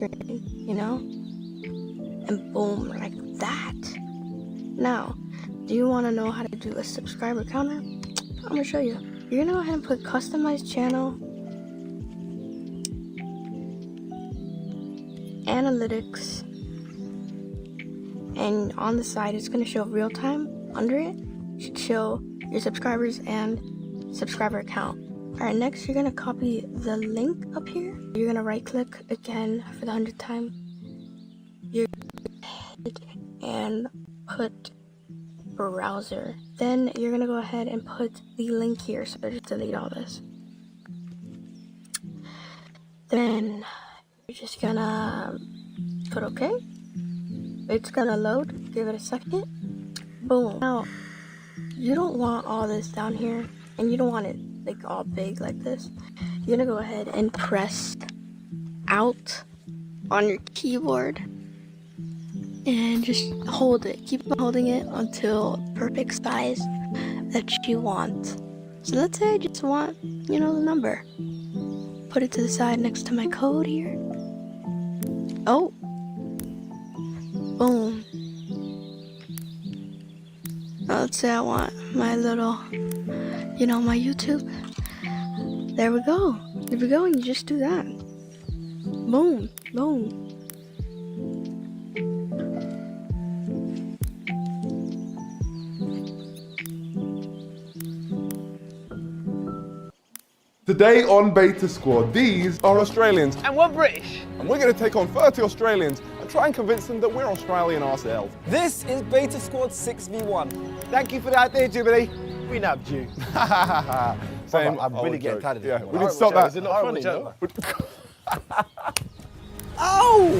screen, you know? And boom, like that. Now, do you want to know how to do a subscriber counter? I'm gonna show you. You're gonna go ahead and put customize channel, analytics, and on the side it's gonna show real time. Under it should show your subscribers and subscriber count. Alright, next you're gonna copy the link up here. You're gonna right click again for the 100th time. You're and put browser. Then you're gonna go ahead and put the link here, so just delete all this. Then you're just gonna put OK. It's gonna load, give it a second. Boom. Now you don't want all this down here, and you don't want it like all big like this. You're gonna go ahead and press Alt on your keyboard and just hold it. Keep on holding it until perfect size that you want. So let's say I just want, you know, the number. Put it to the side next to my code here. Oh. Boom. Now let's say I want my little, you know, my YouTube. There we go. There we go, and you just do that. Boom. Boom. Today on Beta Squad, these are Australians And we're British. and we're going to take on 30 Australians and try and convince them that we're Australian ourselves. This is Beta Squad 6v1. Thank you for the idea, Jubilee. We nabbed you. Same. I'm really getting tired of this. Yeah, one. we didn't stop that. Is it not funny, no?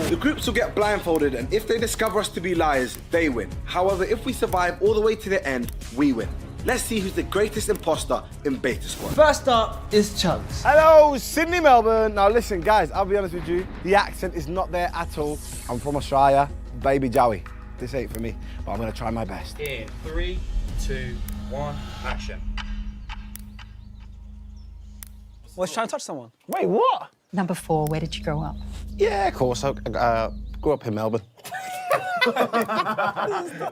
The groups will get blindfolded, and if they discover us to be liars, they win. However, if we survive all the way to the end, we win. Let's see who's the greatest imposter in Beta Squad. First up is Chugs. Hello, Sydney, Melbourne. Now listen, guys, I'll be honest with you. The accent is not there at all. I'm from Australia, baby Joey. This ain't for me, but I'm gonna try my best. In 3, 2, 1, action. Well, trying to touch someone. Wait, what? Number 4, where did you grow up? Yeah, of course. I grew up in Melbourne.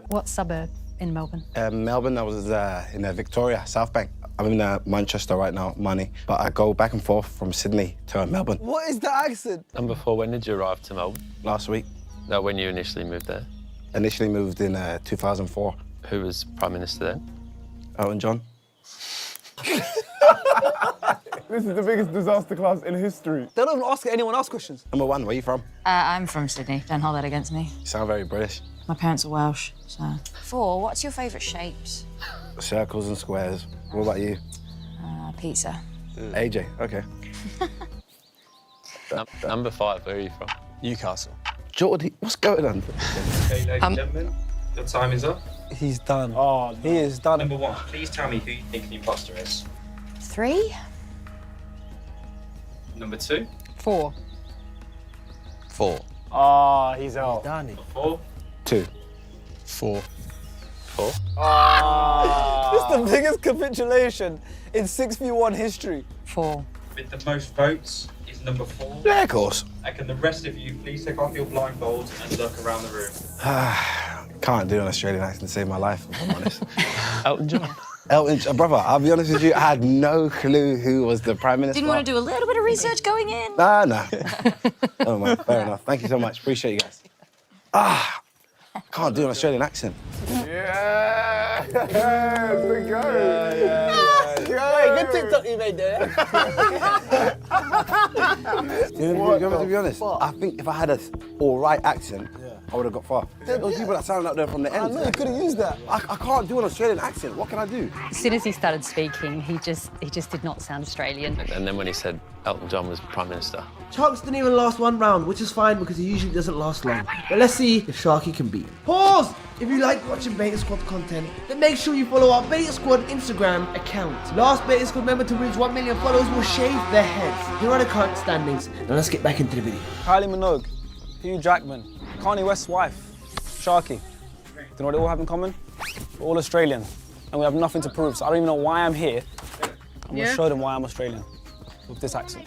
What suburb in Melbourne? Melbourne, I was in Victoria, South Bank. I'm in Manchester right now, money. But I go back and forth from Sydney to Melbourne. What is the accent? And before, when did you arrive to Melbourne? Last week. No, when you initially moved there. Initially moved in 2004. Who was Prime Minister then? Elton John. This is the biggest disaster class in history. They don't even ask anyone else questions. Number 1, where are you from? I'm from Sydney. Don't hold that against me. You sound very British. My parents are Welsh, so... 4, what's your favourite shapes? Circles and squares. What about you? Pizza. AJ, okay. Number 5, where are you from? Newcastle. Geordie, what's going on? Okay, ladies and gentlemen, your time is up. He's done. Oh, he is done. Number 1, please tell me who you think the imposter is. 3? Number 2, 4. 4. Oh, he's out. number 4, 2. 4. 4? This is the biggest capitulation in 6v1 history. 4. with the most votes is number 4. Yeah, of course. And can the rest of you please take off your blindfolds and look around the room? Can't do an Australian accent to save my life, if I'm honest. Elton John. Elton John, brother, I'll be honest with you, I had no clue who was the Prime Minister. Didn't want to do a little bit of research going in? Nah. Oh, man, fair enough. Thank you so much. Appreciate you guys. Can't do an Australian accent. Yeah! There we go. Hey, good TikTok you made there. To be honest, I think if I had an all right accent, I would have got far. Those people that sound like they're from the I end. know, you could have used that. I can't do an Australian accent. What can I do? As soon as he started speaking, he just did not sound Australian. And then when he said Elton John was Prime Minister. Chugs didn't even last one round, which is fine because he usually doesn't last long. But let's see if Sharky can beat him. Pause! If you like watching Beta Squad content, then make sure you follow our Beta Squad Instagram account. Last Beta Squad member to reach 1 million followers will shave their heads. Here are the current standings. Now let's get back into the video. Kylie Minogue, Hugh Jackman, Kanye West's wife, Sharky. Do you know what they all have in common? We're all Australian, and we have nothing to prove, so I don't even know why I'm here. I'm gonna show them why I'm Australian with this accent.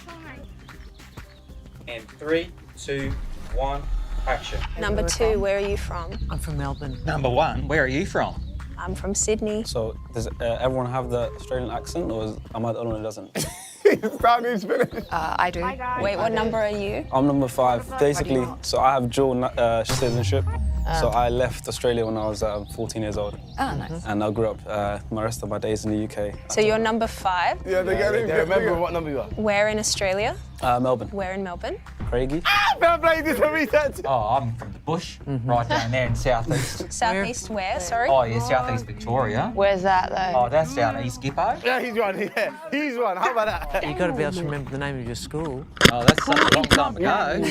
In 3, 2, 1, action. Number 2, where are you from? I'm from Melbourne. Number 1, where are you from? I'm from Sydney. So does everyone have the Australian accent, or am I the only one who doesn't? He's finished. I do. Wait, what number are you? I'm number 5. Basically, so I have dual citizenship. So I left Australia when I was 14 years old. Oh, nice. And I grew up my rest of my days in the UK. So you're number 5? Yeah, they get it. They remember what number you are. Where in Australia? Melbourne. Where in Melbourne? Craigie. Fair play, this is a reset. Oh, I'm from the bush, right down there in southeast. Southeast where, sorry? Oh, yeah, southeast Victoria. Where's that, though? Oh, that's down East Gippo. Yeah, he's one. Yeah, he's one. How about that? You've got to be able to remember the name of your school. Oh, that's such a long time ago.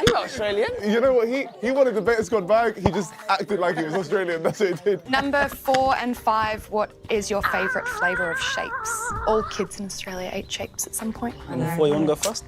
You're Australian. You know what? He wanted the Beta Squad bag. He just acted like he was Australian. That's what he did. Number 4 and 5, what is your favourite flavour of shapes? All kids in Australia ate shapes at some point. Number 4, you want to go first?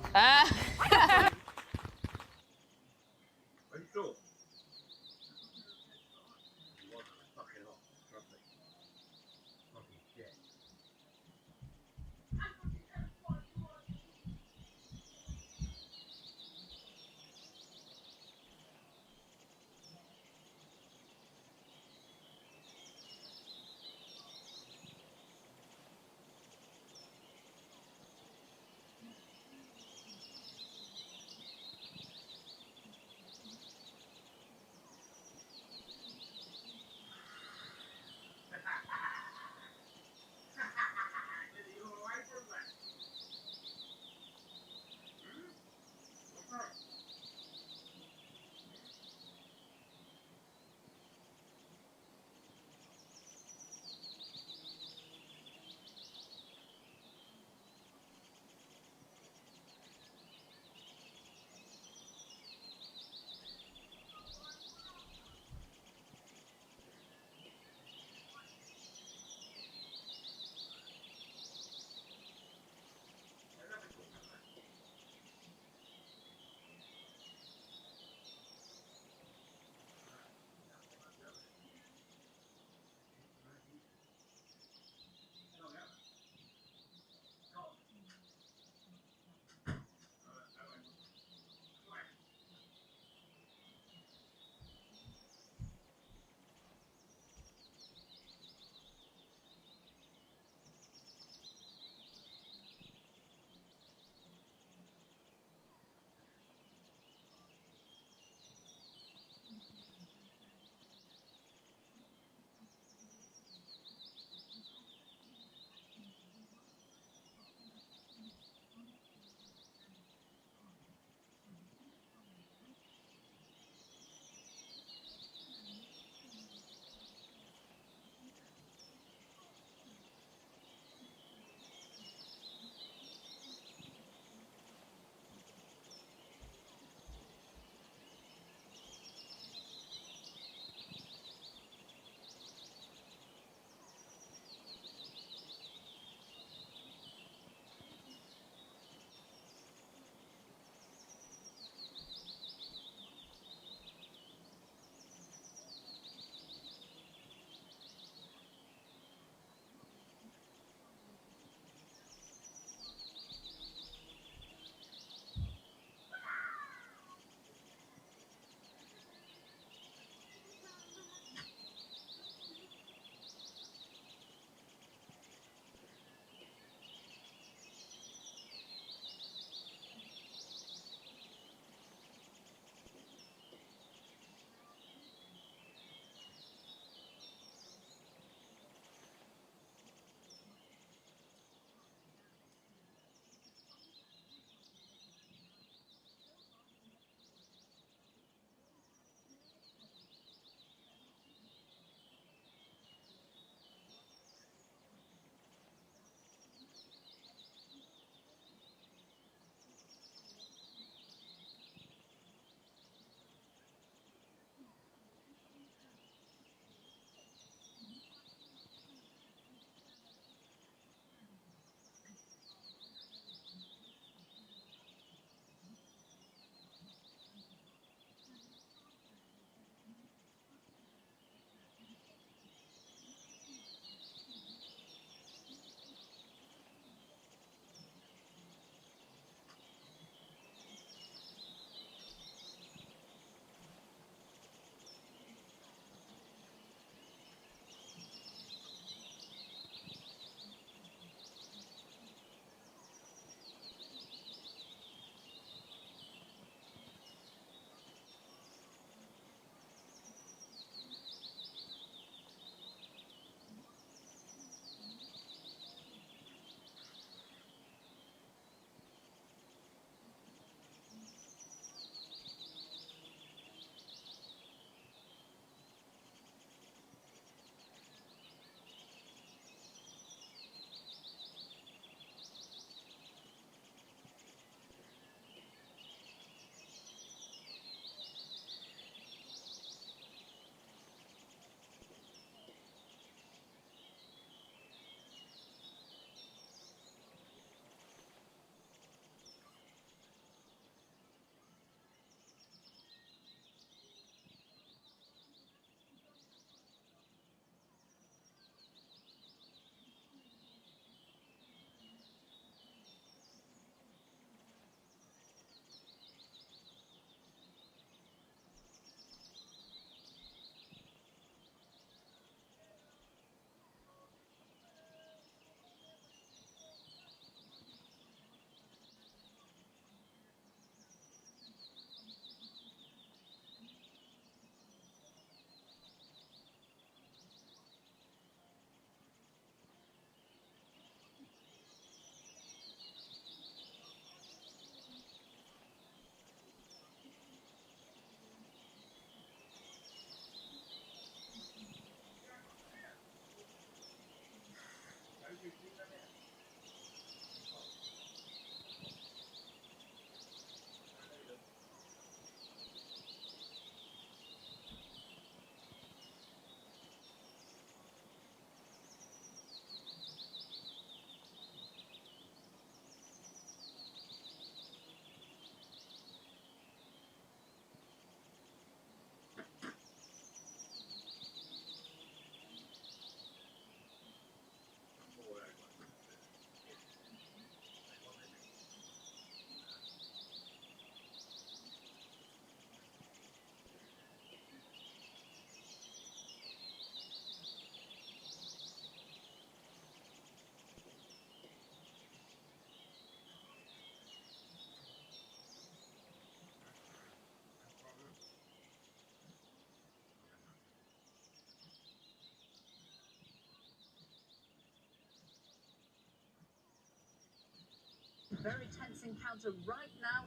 very tense encounter right now.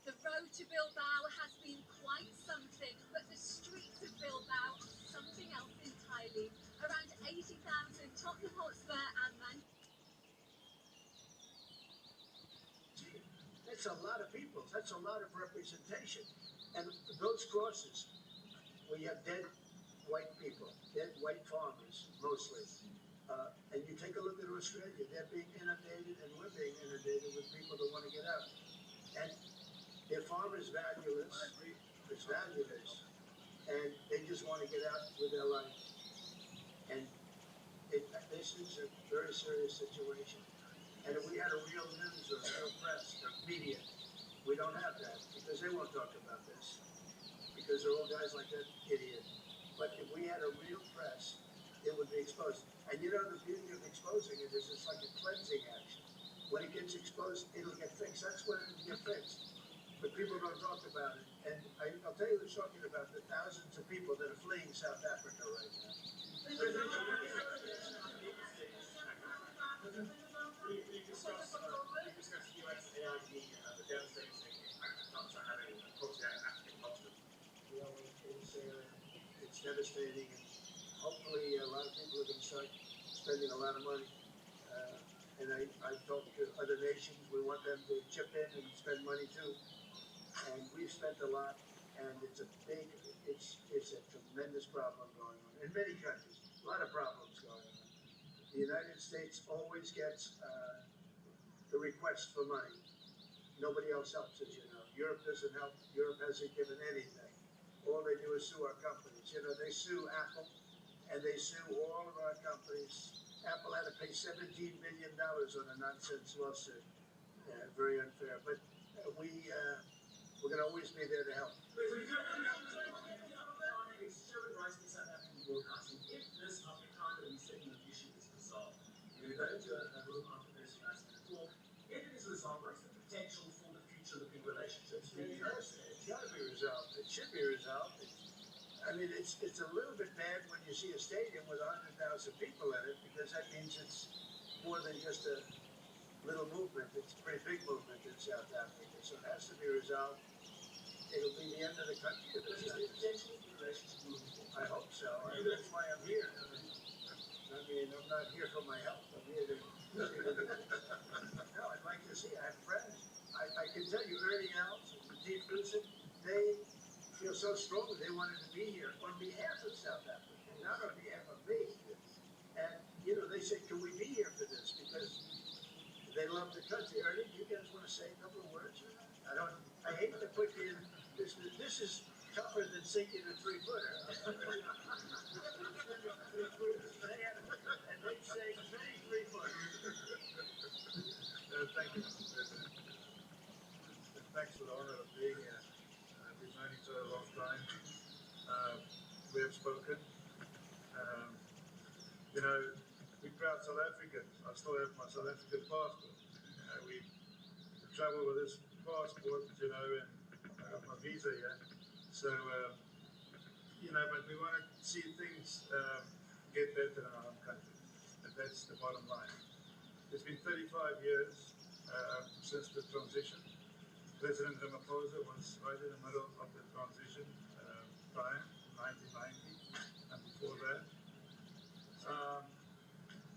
The road to Bilbao has been quite something, but the streets of Bilbao are something else entirely. Around 80,000 Tottenham Hotspur and Man. That's a lot of people. That's a lot of representation. And those crosses, where you have dead white people, dead white farmers, mostly. And you take a look at Australia, they're being inundated and we're being inundated with people that want to get out. And their farm is valueless, it's valueless, and they just want to get out with their life. And this is a very serious situation. And if we had a real news or real press or media, we don't have that because they won't talk about this because they're all guys like that idiot. But if we had a real press, it would be exposed. And you know the beauty of exposing it is it's like a cleansing action. When it gets exposed, it'll get fixed. That's when it'll get fixed. But people don't talk about it. And I'll tell you what's talking about the thousands of people that are fleeing South Africa right now. We discussed US AID and the devastating impact it comes to having across the African continent. You know, it's devastating. And hopefully a lot of people are going to start spending a lot of money. And I've talked to other nations. We want them to chip in and spend money too. And we've spent a lot, and it's a tremendous problem going on in many countries. A lot of problems going on. The United States always gets the request for money. Nobody else helps, as you know. Europe doesn't help. Europe hasn't given anything. All they do is sue our companies. You know, they sue Apple, and they sue all of our companies. Apple had to pay $17 million on a nonsense lawsuit. Very unfair. But we're going to always be there to help. It's human rights in South African broadcasting. If this Afrikaner resettlement issue is resolved, we're going to a little controversy last minute talk. If it is resolved, what's the potential for the future-looking relationships? It's got to be resolved. It should be resolved. It's a little bit bad when you see a stadium with 100,000 people in it because that means it's more than just a little movement. It's a pretty big movement in South Africa, so it has to be resolved. It'll be the end of the country if it's not. I hope so. That's why I'm here. I'm not here for my health. I'm here to. No, I'd like to see. I have friends. I can tell you, Ernie Els and Steve Lucid, they feel so strongly they wanted to be here on behalf of South Africa, not on behalf of me. And they said, "Can we be here for this?" Because they love the country. Ernie, do you guys want to say a couple of words? I hate to put you in this. This is tougher than sinking a 3-footer. And they say 3-footers. Thank you. Thanks for the honor of being here. We've known each other a long time. We have spoken. We're proud South Africans. I still have my South African passport. We travel with this passport, and I got my visa here. So, but we want to see things get better in our own country. And that's the bottom line. It's been 35 years since the transition. President Ramaphosa was right in the middle of the transition time, 1990, and before that.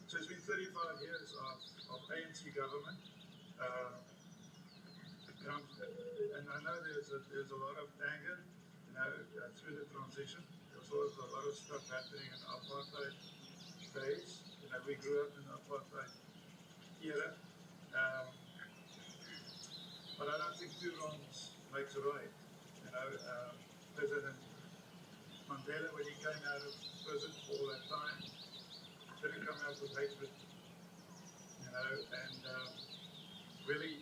So it's been 35 years of ANC government, and I know there's a lot of anger, through the transition. There was also a lot of stuff happening in the apartheid days. We grew up in the apartheid era, but I don't think two wrongs makes a right. President Mandela, when he came out of prison for all that time, didn't come out with hatred, and really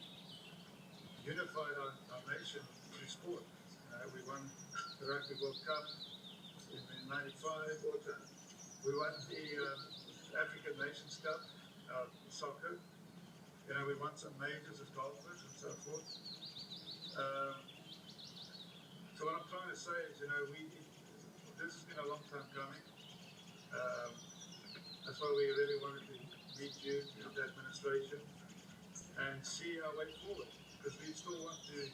unified our nation through sport. We won the Rugby World Cup in '95. We won the African Nations Cup, soccer. We won some majors as golfers and so forth. So what I'm trying to say is, this has been a long time coming. That's why we really wanted to meet you, meet the administration, and see our way forward. Because we still want to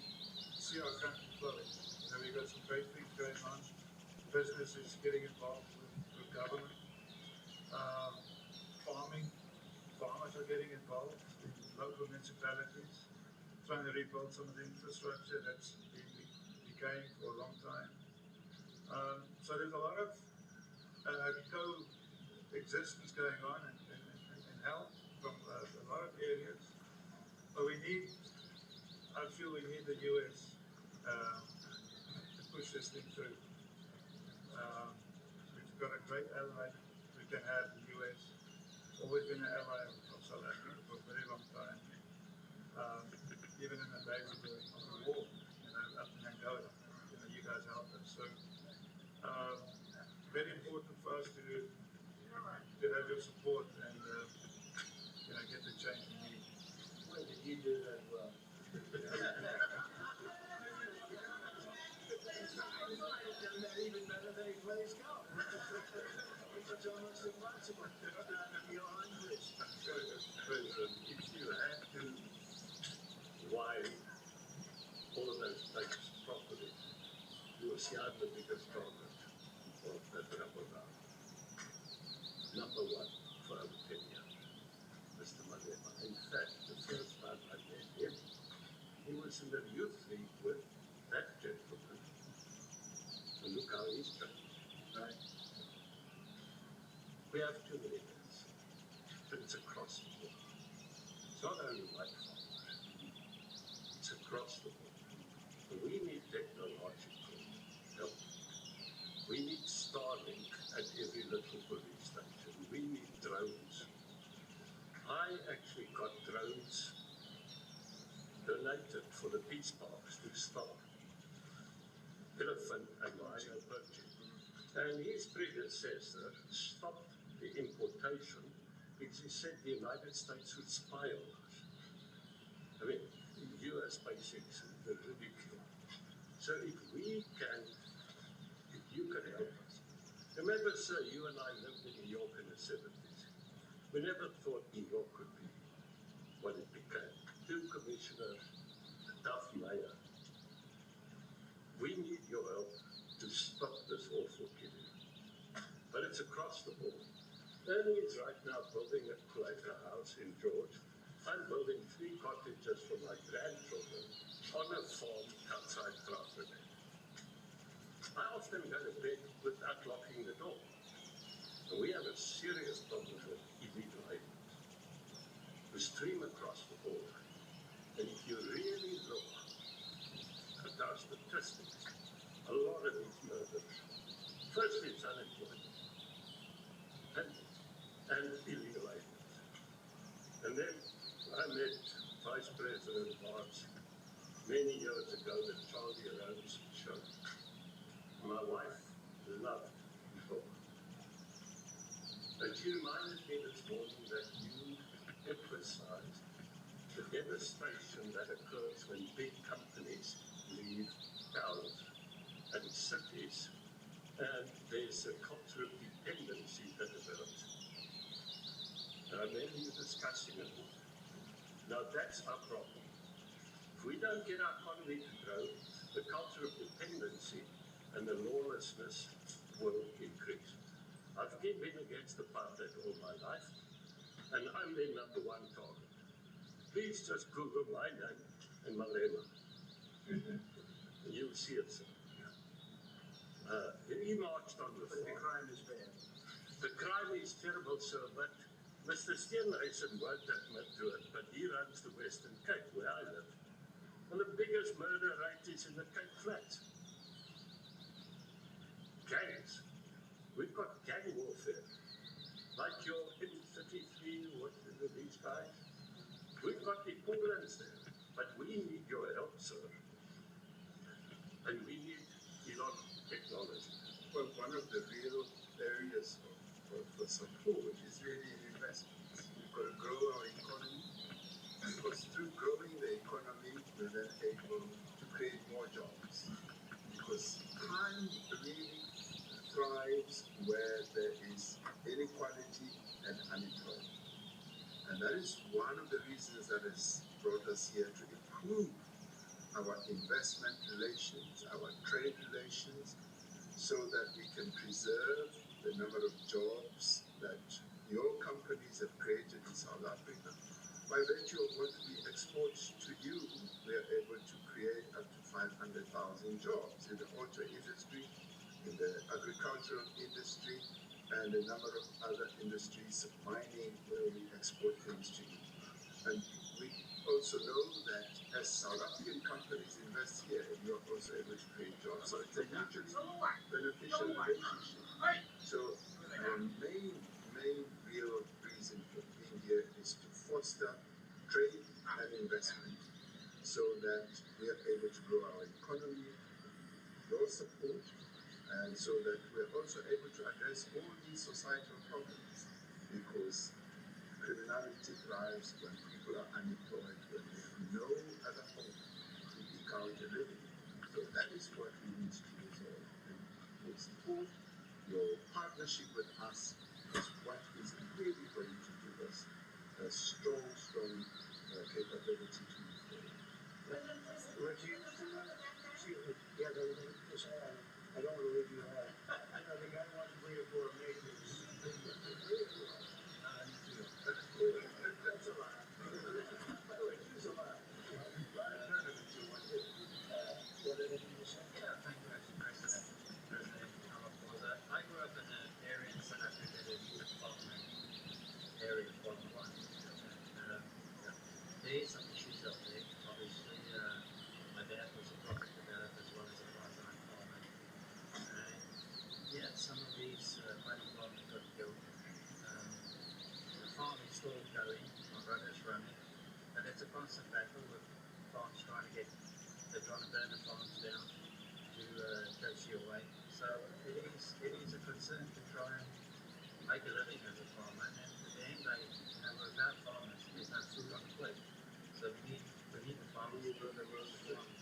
see our country flourish. You know, we've got some great things going on. Business is getting involved with government. Farmers are getting involved in local municipalities, trying to rebuild some of the infrastructure that's been decaying for a long time. So there's a lot of coexistence going on in health from a lot of areas. But I feel we need the US to push this thing through. We've got a great ally we can have the US. Always been an ally of South Africa for a very long time. Even in the days of the war, you know, up in Angola, you know, you guys helped us. So very important for us to have your support and you know, get the change we need. When did you do that well? Even better than plays golf. It's almost impossible. You're hungry. President, if you had to widen all of those states properly, you will see I'm the biggest target of that double down. Number one for over 10 years, Mr. Malema. In fact, the first time I met him, he was in the youth league with that gentleman. And look how he's changed, right? We have too many things, but it's across the board. It's not only white farmers, it's across the board. And we need technological help. We need Starlink at every little police station. We need drones. I actually got drones donated for the peace parks to stop elephant and rhino poaching. And his predecessor stopped the importation because he said the United States would spy on us. I mean, the US basics, the ridicule. So if you can help us. Remember, sir, you and I lived in New York in the 70s. We never thought New York could be what it became. Two commissioners, a tough mayor. We need your help to stop this awful killing. But it's across the board. Ernie is right now building a pleasure house in George. I'm building 3 cottages for my grandchildren on a farm outside Graafrenet. I often go to bed without locking the door. And we have a serious problem with illegal aliens who stream across the border. And if you really look at our statistics, a lot of these murders, firstly it's unemployment and illegal aliens. And then I met Vice President Marx many years ago at Charlie Rhodes' show. My wife loved the book. And she reminded me this morning that you emphasized the devastation that occurs when big companies leave towns and cities, and there's a culture of dependency that develops. And I remember you discussing it. Now that's our problem. If we don't get our economy to grow, the culture of dependency and the lawlessness will increase. I've been against apartheid all my life, and I'm their number one target. Please just Google my name and Malema. And you'll see it, sir. He marched on the floor. The crime is bad. The crime is terrible, sir, but Mr. Steenhuisen won't admit to it, but he runs the Western Cape, where I live. And the biggest murder rate is in the Cape Flats. Gangs. We've got gang warfare. Like your M33, what are these guys? We've got the equivalents there, but we need your help, sir. And we need technology. Well, one of the real areas for support is really investments. We've got to grow our economy, because through growing the economy, we're then able to create more jobs. Because crime really thrives where there is inequality and unemployment. And that is one of the reasons that has brought us here to improve our investment relations, our trade relations, so that we can preserve the number of jobs that your companies have created in South Africa. By virtue of what we export to you, we are able to create up to 500,000 jobs in the auto industry, in the agricultural industry, and a number of other industries, mining, where we export things to you. And we also know that as South African companies invest here, you are also able to create jobs. So it's a mutually beneficial relationship. So our main real reason for being here is to foster trade and investment so that we are able to grow our economy, your support, and so that we're also able to address all these societal problems, because criminality thrives when people are unemployed, when they have no other hope to eke out a living. So that is what we need to resolve. And for support, your partnership with us is what is really going to give us a strong capability to move forward. I don't want to leave you out. I think I want 3 or 4 meetings. That's a lot. By the way, choose a lot. I grew up in an area in South Africa that is a farming area, bottom line. There is some issues up there. Obviously, my dad was a property developer as well as a part-time farmer. And yeah, some of these buddy farmers got killed. The farm is still going, my brother's running, but it's a constant battle with farms trying to burn the farms down to chase you away. So it is a concern to try and make a living as a farmer. And at the end, without farmers, there's no food on the plate. So we need the farmers to build the world of farmers.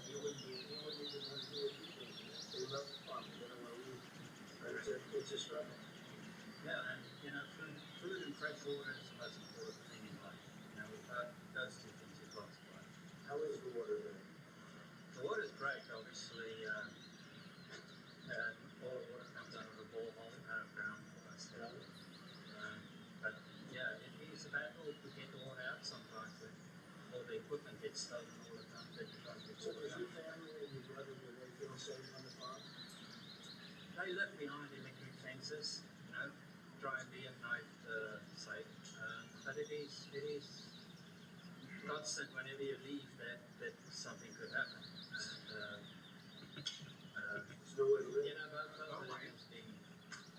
You wouldn't even want to do it. They love farming. They don't want to leave. It's just right. Yeah, and food and fresh water is the most important thing in life. Without those two things, you can't survive. How is the water there? The water is great, obviously. All the water comes out of a borehole out of ground for us. But yeah, it is a battle to get the water out sometimes. All the equipment gets stolen all the time. That you try to get So water does out. your family and your brother, do they feel safe on the farm? They live behind electric fences, try and be at night safe. But it is constant whenever you leave that something could happen. There's nowhere to live. Both relatives being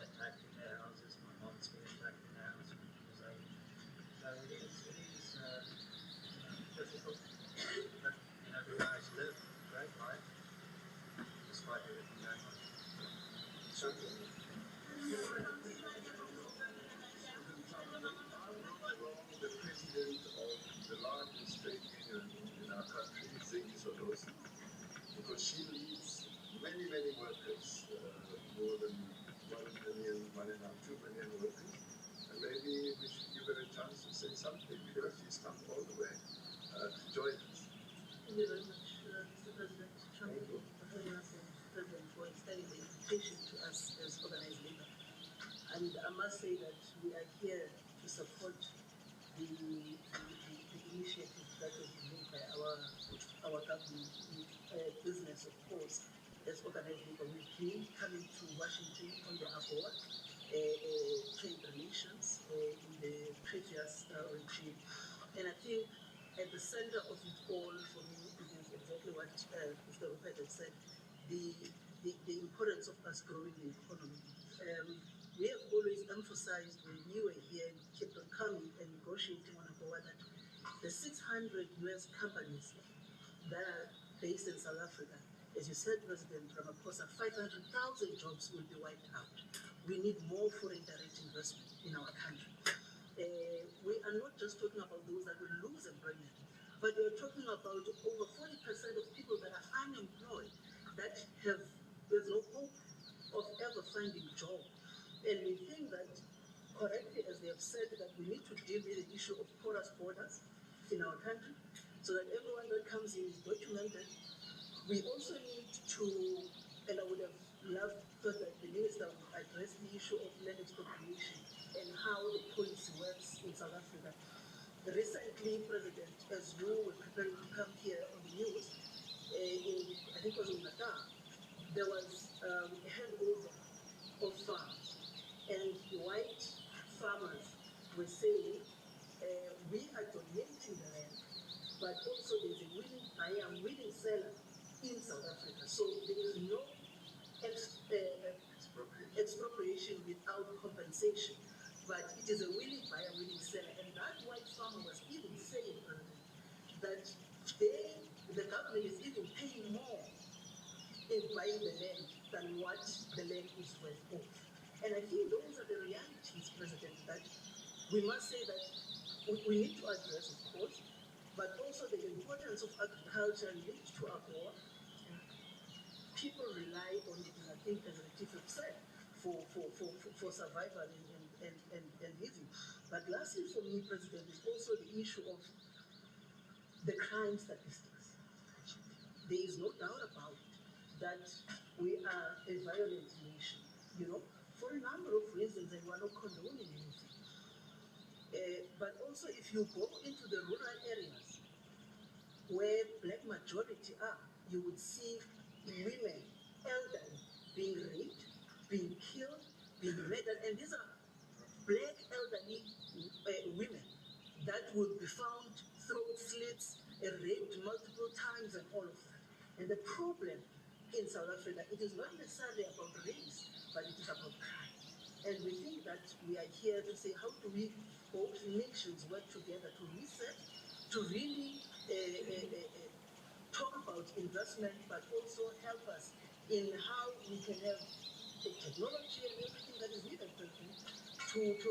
attacked in their houses. My mom's been attacked in their house when she was 8. So it is difficult. But the guys live a great life despite everything going on. The president of the largest trade union in our country, Ziggy Sodosi, because she leads many workers, more than 1 million, 1.5, 2 million workers. And maybe we should give her a chance to say something, because she's come all the way to join us. Thank you very much, Mr. President. Thank you for having us, and President, for extending the invitation to us as organized labor. And I must say that we are here to support the initiative that was made by our government, business, of course, as organized labor. We've been coming to Washington on the AGOA trade relations in the previous regime. And I think at the center of it all, for me, it is exactly what Mr. Rupert had said, the importance of us growing the economy. We have always emphasized when you were here and kept on coming and negotiating on AGOA that the 600 US companies that are based in South Africa, as you said, President Ramaphosa, 500,000 jobs will be wiped out. We need more foreign direct investment in our country. We are not just talking about those that will lose employment, but we're talking about over 40% of people that are unemployed, that there's no hope of ever finding a job. And we think that correctly, as they have said, that we need to deal with the issue of porous borders in our country so that everyone that comes in is documented. We also need to, and I would have loved thought that the minister would address the issue of land expropriation and how the policy works in South Africa. Recently, President, as you were preparing to come here on the news, I think it was in Natal, there was a handover of farms, and the white farmers were saying, we are donating the land, but also there's a willing buyer, willing seller in South Africa. So there is no expropriation without compensation, but it is a willing buyer, willing seller. And that white farmer was even saying that the government is even paying more in buying the land than what the land is worth of. And I think those are the realities, President, that we must say that we need to address, of course, but also the importance of agriculture linked to AGOA. People rely on it, and I think, as Latif have said, for survival and living. But lastly, for me, President, is also the issue of the crime statistics. There is no doubt about it that we are a violent nation, for a number of reasons, and we're not condoning anything. But also, if you go into the rural areas where black majority are, you would see women, elderly, being raped, being killed, being murdered, and these are black elderly women that would be found throat slits, raped multiple times, and all of that. And the problem in South Africa, it is not necessarily about race, but it is about crime. And we think that we are here to say, how do we, both nations, work together to reset, to really talk about investment, but also help us in how we can have the technology and everything that is needed to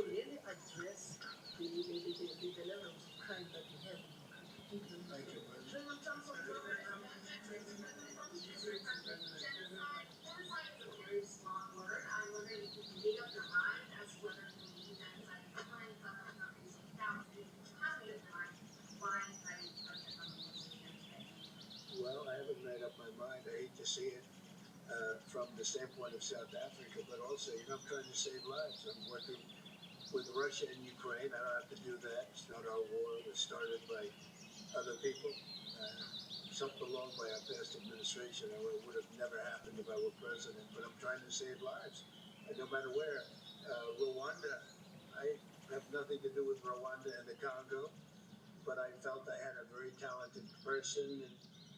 really address the levels of crime that we have in our country. Thank you very much. Genocide is a very strong word. I'm wondering if you can make up your mind as to whether you believe genocide is behind South Africa or is down to you. Have made up your mind why you protest on the news today. Well, I haven't made up my mind. I hate to see it from the standpoint of South Africa, but also, I'm trying to save lives. I'm working with Russia and Ukraine. I don't have to do that. It's not our war. It was started by other people. Something along by our past administration, or it would have never happened if I were president. But I'm trying to save lives. And no matter where, Rwanda, I have nothing to do with Rwanda and the Congo, but I felt I had a very talented person in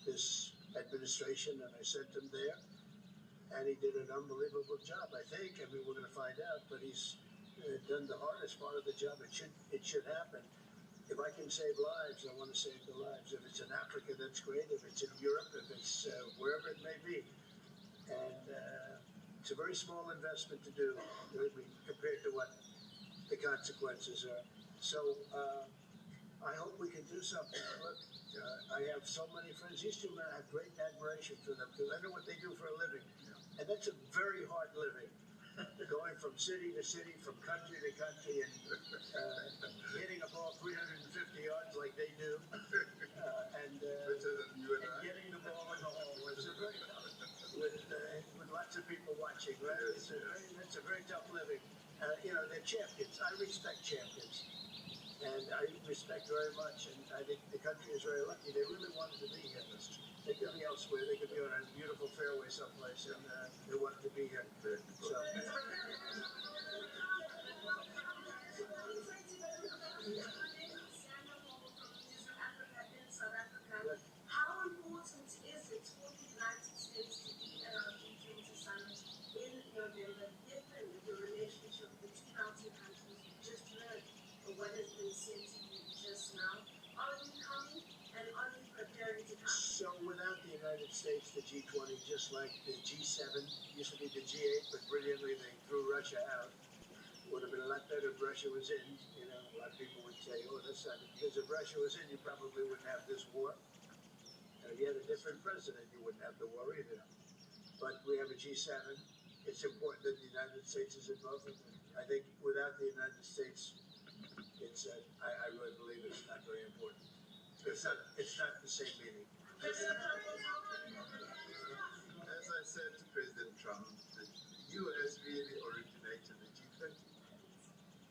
this administration, and I sent him there. And he did an unbelievable job, I think. I mean, we're going to find out, but he's done the hardest part of the job. It should happen. If I can save lives, I want to save the lives. If it's in Africa, that's great. If it's in Europe, if it's wherever it may be. And it's a very small investment to do compared to what the consequences are. So I hope we can do something. Look, I have so many friends. These two men, I have great admiration for them because I know what they do for a living. And that's a very hard living. Going from city to city, from country to country, and hitting a ball 350 yards like they do, and getting the ball in the hole. It's a very tough, with lots of people watching. Right? It's a very tough living. They're champions. I respect champions, and I respect very much. And I think the country is very lucky. They really wanted to be here. They could be elsewhere. They could be on a beautiful fairway someplace, and they wanted to be here. So. How important is it for the United States to be at our G20 summit in November, given the relationship between our two countries? We just heard what has been said to you just now. Are we coming and are we preparing to come? So without the United States, the G20, just like the G7, used to be the G8, but brilliantly they threw Russia out. Would have been a lot better if Russia was in. A lot of people would say, oh, that's not it. Because if Russia was in, you probably wouldn't have this war. If you had a different president, you wouldn't have the war either. But we have a G7. It's important that the United States is involved. I think without the United States, I really believe it's not very important. It's not the same meaning. As I said to President Trump, the US really originated the G20.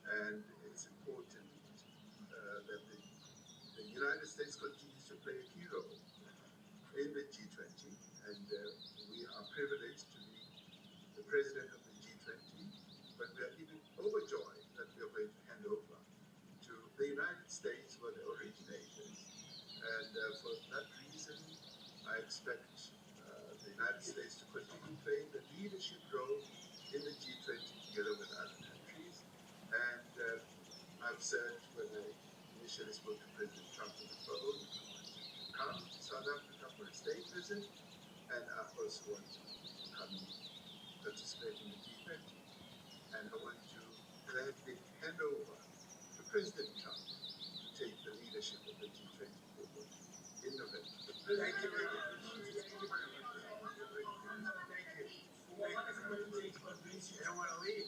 And it's important that the United States continues to play a key role in the G20. And we are privileged to be the president of the G20. But we are even overjoyed that we are going to hand over to the United States, who are the originators. And for that reason, I expect the United States to continue playing the leadership role in the G20 together with other countries. And I've said when I initially spoke to President Trump on the phone, I want to come to South Africa for a state visit, and I also want to come and participate in the G20. And I want to gladly hand over to President Trump to take the leadership of the G20 forward in November. Thank you very much. Thank you very much. Thank you. You don't want to leave.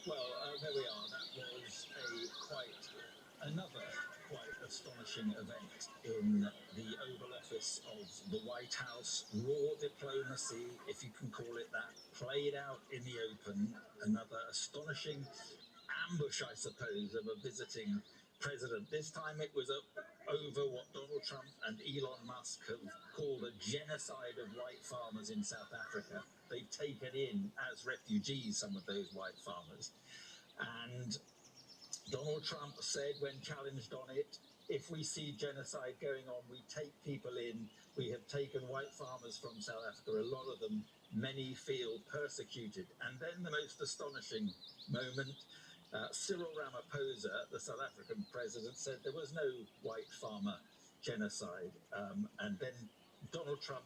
Well, there we are. That was another quite astonishing event in the Oval Office of the White House. Raw diplomacy, if you can call it that, played out in the open. Another astonishing ambush, I suppose, of a visiting president. This time it was over what Donald Trump and Elon Musk have called a genocide of white farmers in South Africa. They've taken in as refugees some of those white farmers. And Donald Trump said when challenged on it, if we see genocide going on, we take people in. We have taken white farmers from South Africa, a lot of them, many feel persecuted. And then the most astonishing moment, Cyril Ramaphosa, the South African president, said there was no white farmer genocide. And then Donald Trump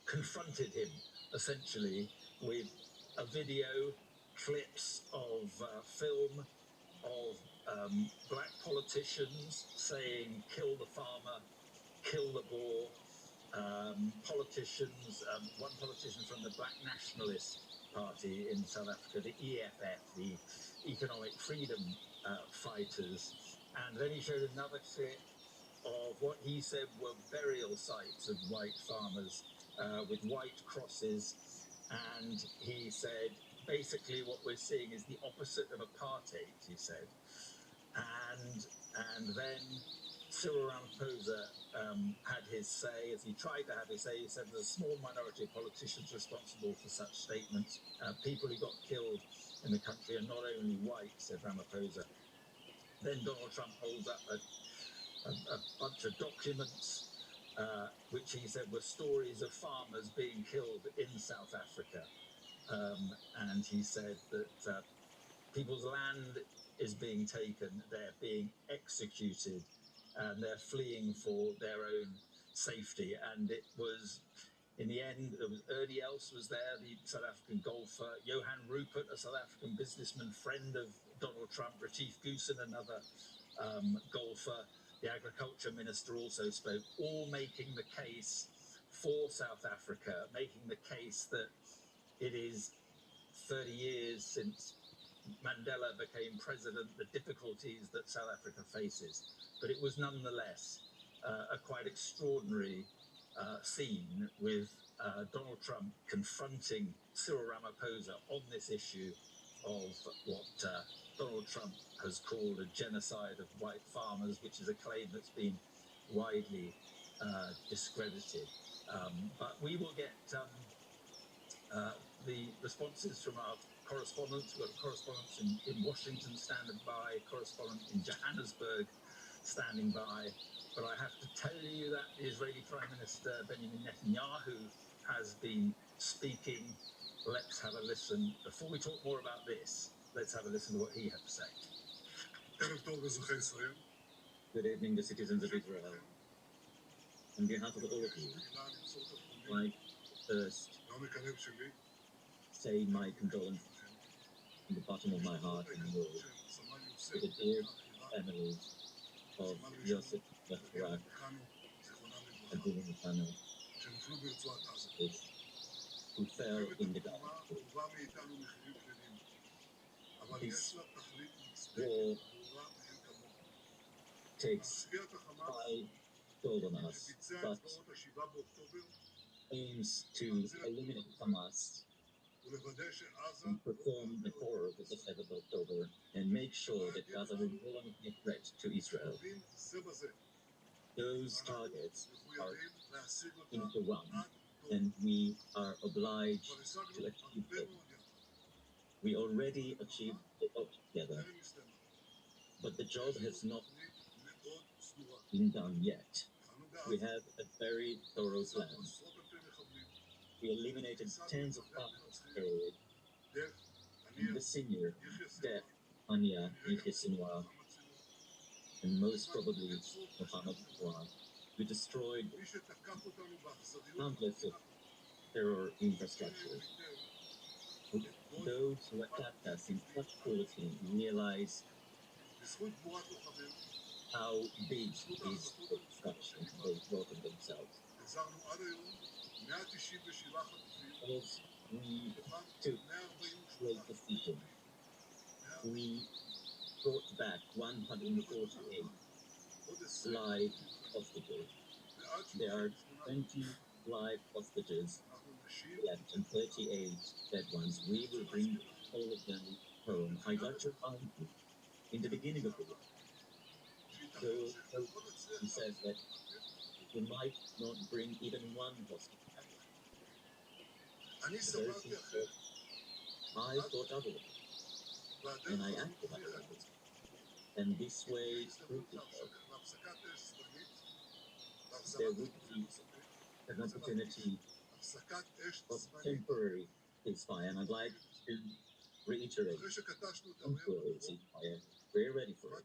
confronted him, essentially, with a video, clips of film of black politicians saying, kill the farmer, kill the boer. Politicians, one politician from the Black Nationalist Party in South Africa, the EFF, the Economic Freedom Fighters. And then he showed another clip of what he said were burial sites of white farmers with white crosses. And he said, basically what we're seeing is the opposite of apartheid, he said. And then Cyril Ramaphosa had his say. As he tried to have his say, he said there's a small minority of politicians responsible for such statements. People who got killed in the country are not only white, said Ramaphosa. Then Donald Trump holds up a bunch of documents, which he said were stories of farmers being killed in South Africa. And he said that people's land is being taken, they're being executed, and they're fleeing for their own safety. And it was, in the end, there was Ernie Els was there, the South African golfer, Johan Rupert, a South African businessman, friend of Donald Trump, Retief Goosen, another golfer, the agriculture minister also spoke, all making the case for South Africa, making the case that it is 30 years since Mandela became president, the difficulties that South Africa faces. But it was nonetheless a quite extraordinary scene with Donald Trump confronting Cyril Ramaphosa on this issue of what Donald Trump has called a genocide of white farmers, which is a claim that's been widely discredited. But we will get the responses from our correspondents. We've got correspondents in Washington standing by, correspondent in Johannesburg standing by. But I have to tell you that the Israeli Prime Minister Benjamin Netanyahu has been speaking. Let's have a listen. Before we talk more about this, let's have a listen to what he had to say. Good evening, the citizens of Israel. On behalf of all of you, I first say my condolences from the bottom of my heart and yours to the dear families of Yosef Barak and Ruben Kano, who fell in the Gaza. This war takes high toll on us, but aims to eliminate Hamas and perform the horrors of the 7th of October and make sure that Gaza will no longer be a threat to Israel. Those targets are interwound, and we are obliged to achieve them. We already achieved a lot together, but the job has not been done yet. We have a very thorough plan. We eliminated tens of thousands of terrorists. The senior, Def, Anya, Yihya Sinwar, and most probably Mohammed Sinwar, we destroyed countless of terror infrastructure. Those who attacked us in such cruelty realize how big is the destruction they brought on themselves. As we took great decision, we brought back 148 live hostages. There are 20 live hostages left and 38 dead ones. We will bring all of them home. I'd like to remind you, in the beginning of the war, he says that we might not bring even one hostage back. I thought otherwise, and I acted otherwise. And this way proved itself. There would be an opportunity of temporary ceasefire, and I'd like to reiterate temporary ceasefire. We're ready for it.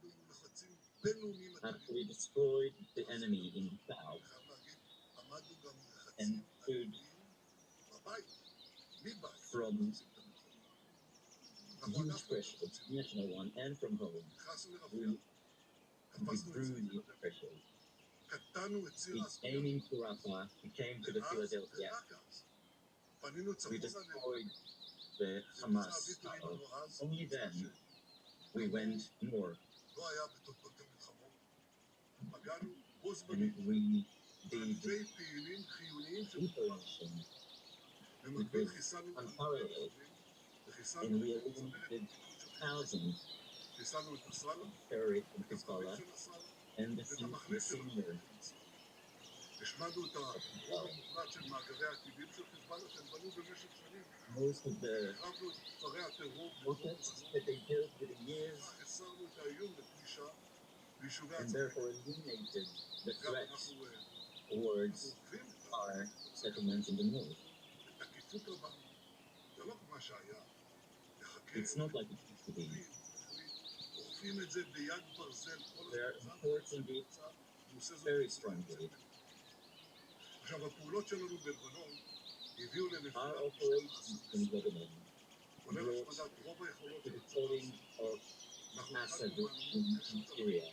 After we destroyed the enemy in the south and stood from huge pressure, international one, and from home, we withdrew the pressure. We came into Rafah, we came to the Philadelphia. We destroyed the Hamas tower. Only then we went north. And we did operation which was unparalleled. And we eliminated thousands of terrorists from Hezbollah and the senior most of the rockets that they built within years and therefore eliminated the threat towards our settlements in the north. It's not like it used to be. They are enforcing it very strongly. Our operations in Lebanon brought to the falling of Assad regime in Syria.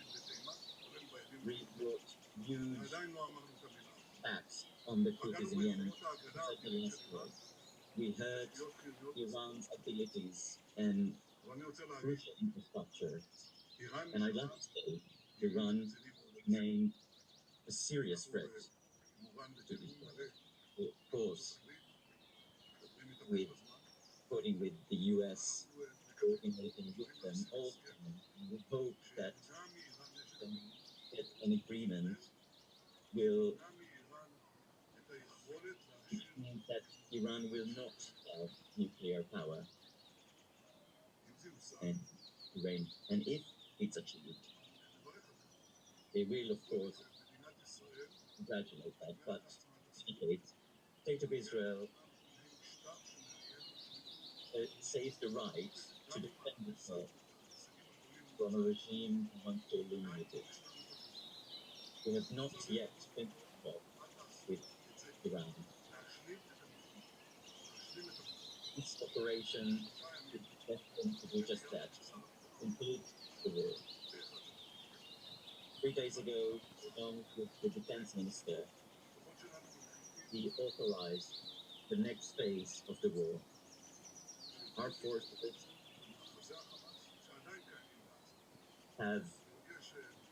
We brought huge attacks on the Houthis in Yemen. Like the last word, we hurt Iran's abilities and crucial infrastructure. And I'd like to say Iran remained a serious threat to Israel. Of course, with the US, coordinating with them all the time. We hope that an agreement will mean that Iran will not have nuclear power and reign. And if it's achieved, they will, of course, congratulate that. But the State of Israel says the right to defend itself from a regime who wants to eliminate it. We have not yet finished the job with Iran. This operation is destined to do just that, conclude the war. 3 days ago, along with the defense minister, he authorized the next phase of the war. Our forces have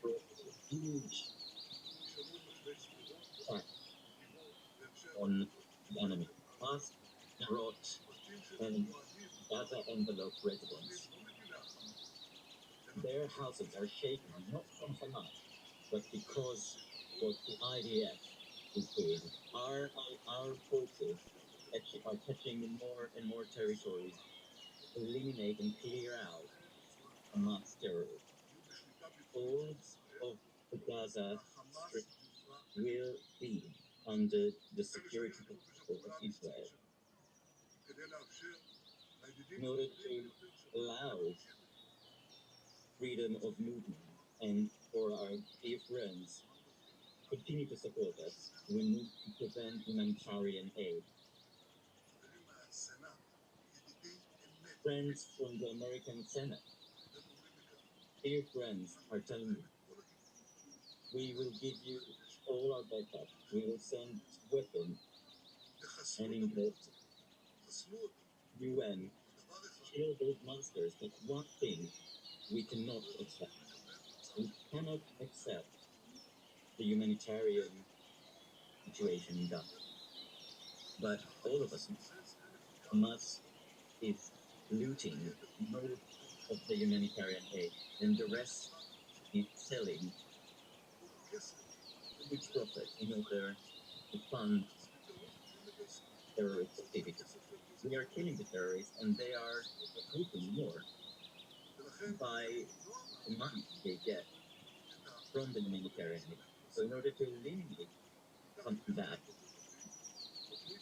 brought a huge attack on the enemy. Hamas brought and Gaza envelope residents. Their houses are shaken, not from Hamas, but because what the IDF is doing. Our forces are touching more and more territories, eliminate and clear out Hamas terrorists. All of the Gaza Strip will be under the security control of Israel. In order to allow freedom of movement and for our dear friends continue to support us, we need to prevent humanitarian aid. Friends from the American Senate, dear friends, are telling me, we will give you all our backup. We will send weapons and in the UN kill those monsters. But one thing we cannot accept. We cannot accept the humanitarian situation in Gaza. But all of us know Hamas is looting most of the humanitarian aid, and the rest is selling huge profit in order to fund terrorist activities. We are killing the terrorists, and they are recruiting more by the money they get from the humanitarian aid. So in order to eliminate some of that,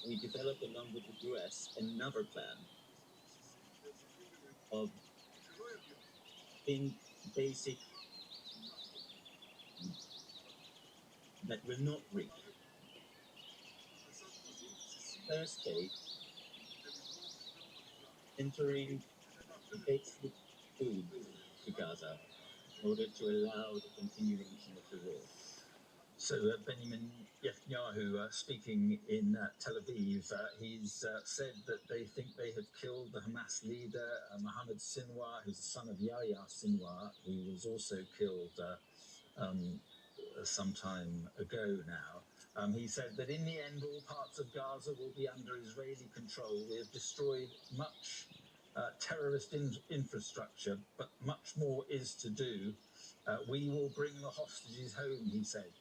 we developed along with the US another plan of basic that will not reach. First phase, entering basic food to Gaza in order to allow the continuation of the war. So Benjamin Netanyahu, speaking in Tel Aviv, he's said that they think they have killed the Hamas leader, Mohammed Sinwar, who's the son of Yahya Sinwar, who was also killed some time ago now. He said that in the end, all parts of Gaza will be under Israeli control. We have destroyed much terrorist infrastructure, but much more is to do. We will bring the hostages home, he said.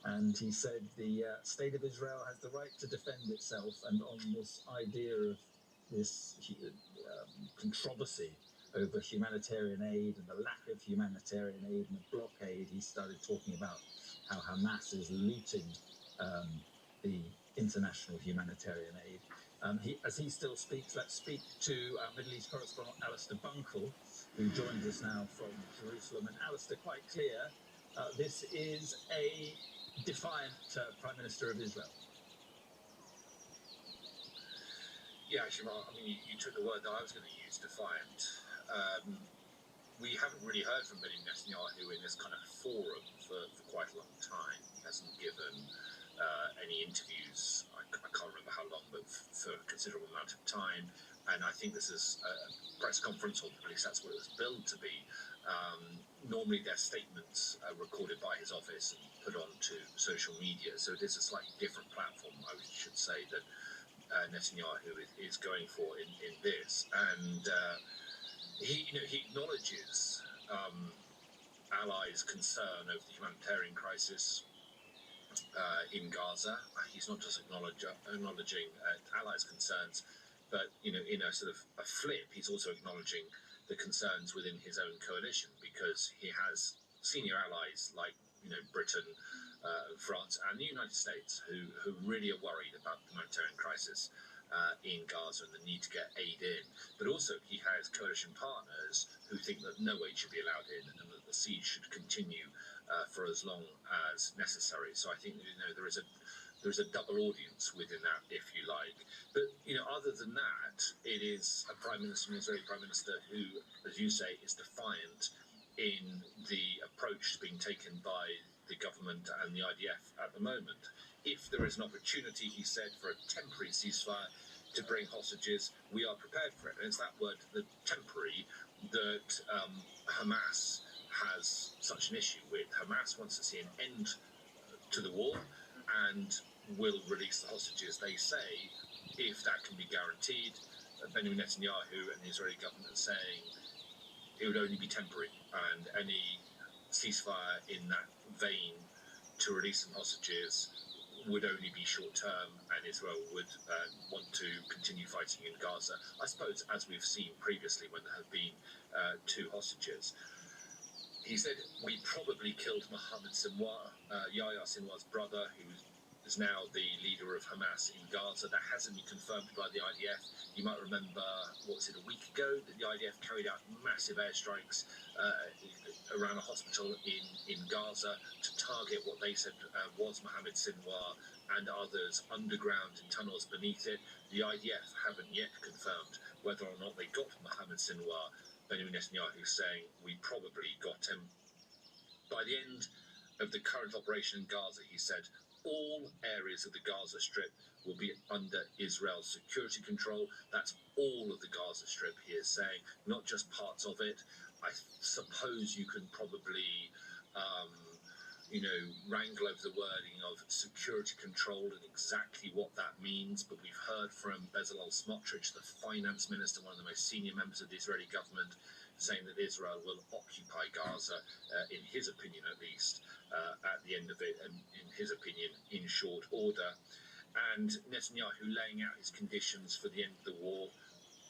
And he said the state of Israel has the right to defend itself. And on this idea of this controversy over humanitarian aid and the lack of humanitarian aid and the blockade, he started talking about how Hamas is looting the international humanitarian aid. As he still speaks, let's speak to our Middle East correspondent Alistair Bunkle, who joins us now from Jerusalem. And Alistair, quite clear, this is a defiant Prime Minister of Israel. Yeah, Shimon, I mean, you took the word that I was going to use, defiant. We haven't really heard from Benjamin Netanyahu in this kind of forum for quite a long time. He hasn't given any interviews, I can't remember how long, but for a considerable amount of time. And I think this is a press conference, or at least that's what it was billed to be. Normally their statements are recorded by his office and put onto social media. So it is a slightly different platform, I should say, that Netanyahu is going for in this. And he acknowledges allies' concern over the humanitarian crisis in Gaza. He's not just acknowledging allies' concerns, but in a sort of a flip, he's also acknowledging the concerns within his own coalition, because he has senior allies like Britain, France, and the United States who really are worried about the humanitarian crisis in Gaza and the need to get aid in. But also he has coalition partners who think that no aid should be allowed in and that the siege should continue for as long as necessary. So I think there is there's a double audience within that, if you like. But, other than that, it is a Prime Minister, an Israeli Prime Minister who, as you say, is defiant in the approach being taken by the government and the IDF at the moment. If there is an opportunity, he said, for a temporary ceasefire to bring hostages, we are prepared for it. And it's that word, the temporary, that Hamas has such an issue with. Hamas wants to see an end to the war and will release the hostages, they say, if that can be guaranteed. Benjamin Netanyahu and the Israeli government are saying it would only be temporary, and any ceasefire in that vein to release some hostages would only be short-term, and Israel would want to continue fighting in Gaza. I suppose, as we've seen previously when there have been 2 hostages. He said, we probably killed Mohammed Sinwar, Yahya Sinwar's brother, who is now the leader of Hamas in Gaza. That hasn't been confirmed by the IDF. You might remember, what was it, a week ago, that the IDF carried out massive airstrikes around a hospital in Gaza to target what they said was Mohammed Sinwar and others underground in tunnels beneath it. The IDF haven't yet confirmed whether or not they got Mohammed Sinwar. Benjamin Netanyahu saying we probably got him. By the end of the current operation in Gaza, he said, all areas of the Gaza Strip will be under Israel's security control. That's all of the Gaza Strip, he is saying, not just parts of it. I suppose you can probably wrangle over the wording of security control and exactly what that means, but we've heard from Bezalel Smotrich, the finance minister, one of the most senior members of the Israeli government, saying that Israel will occupy Gaza, in his opinion at least, at the end of it, and in his opinion, in short order. And Netanyahu laying out his conditions for the end of the war.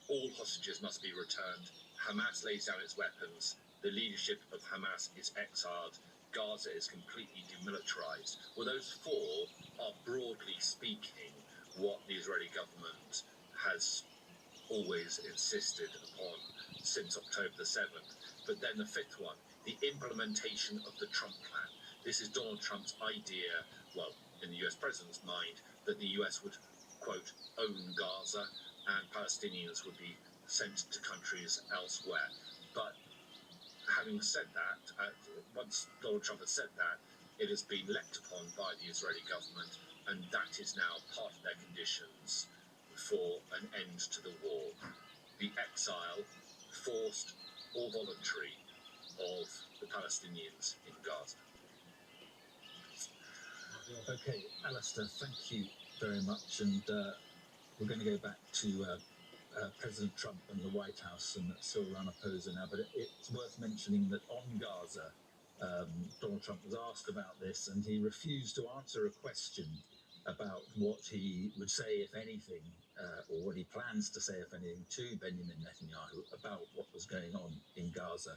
All hostages must be returned. Hamas lays down its weapons. The leadership of Hamas is exiled. Gaza is completely demilitarized. Well, those 4 are, broadly speaking, what the Israeli government has always insisted upon since October the 7th. But then the 5th one, the implementation of the Trump plan. This is Donald Trump's idea, well, in the US president's mind, that the US would, quote, own Gaza and Palestinians would be sent to countries elsewhere. But having said that, once Donald Trump has said that, it has been leapt upon by the Israeli government, and that is now part of their conditions for an end to the war. The exile, forced or voluntary, of the Palestinians in Gaza. Okay, Alistair, thank you very much. And we're going to go back to President Trump and the White House and Cyril Ramaphosa now. But it's worth mentioning that on Gaza, Donald Trump was asked about this, and he refused to answer a question about what he would say, if anything, or what he plans to say, if anything, to Benjamin Netanyahu about what was going on in Gaza.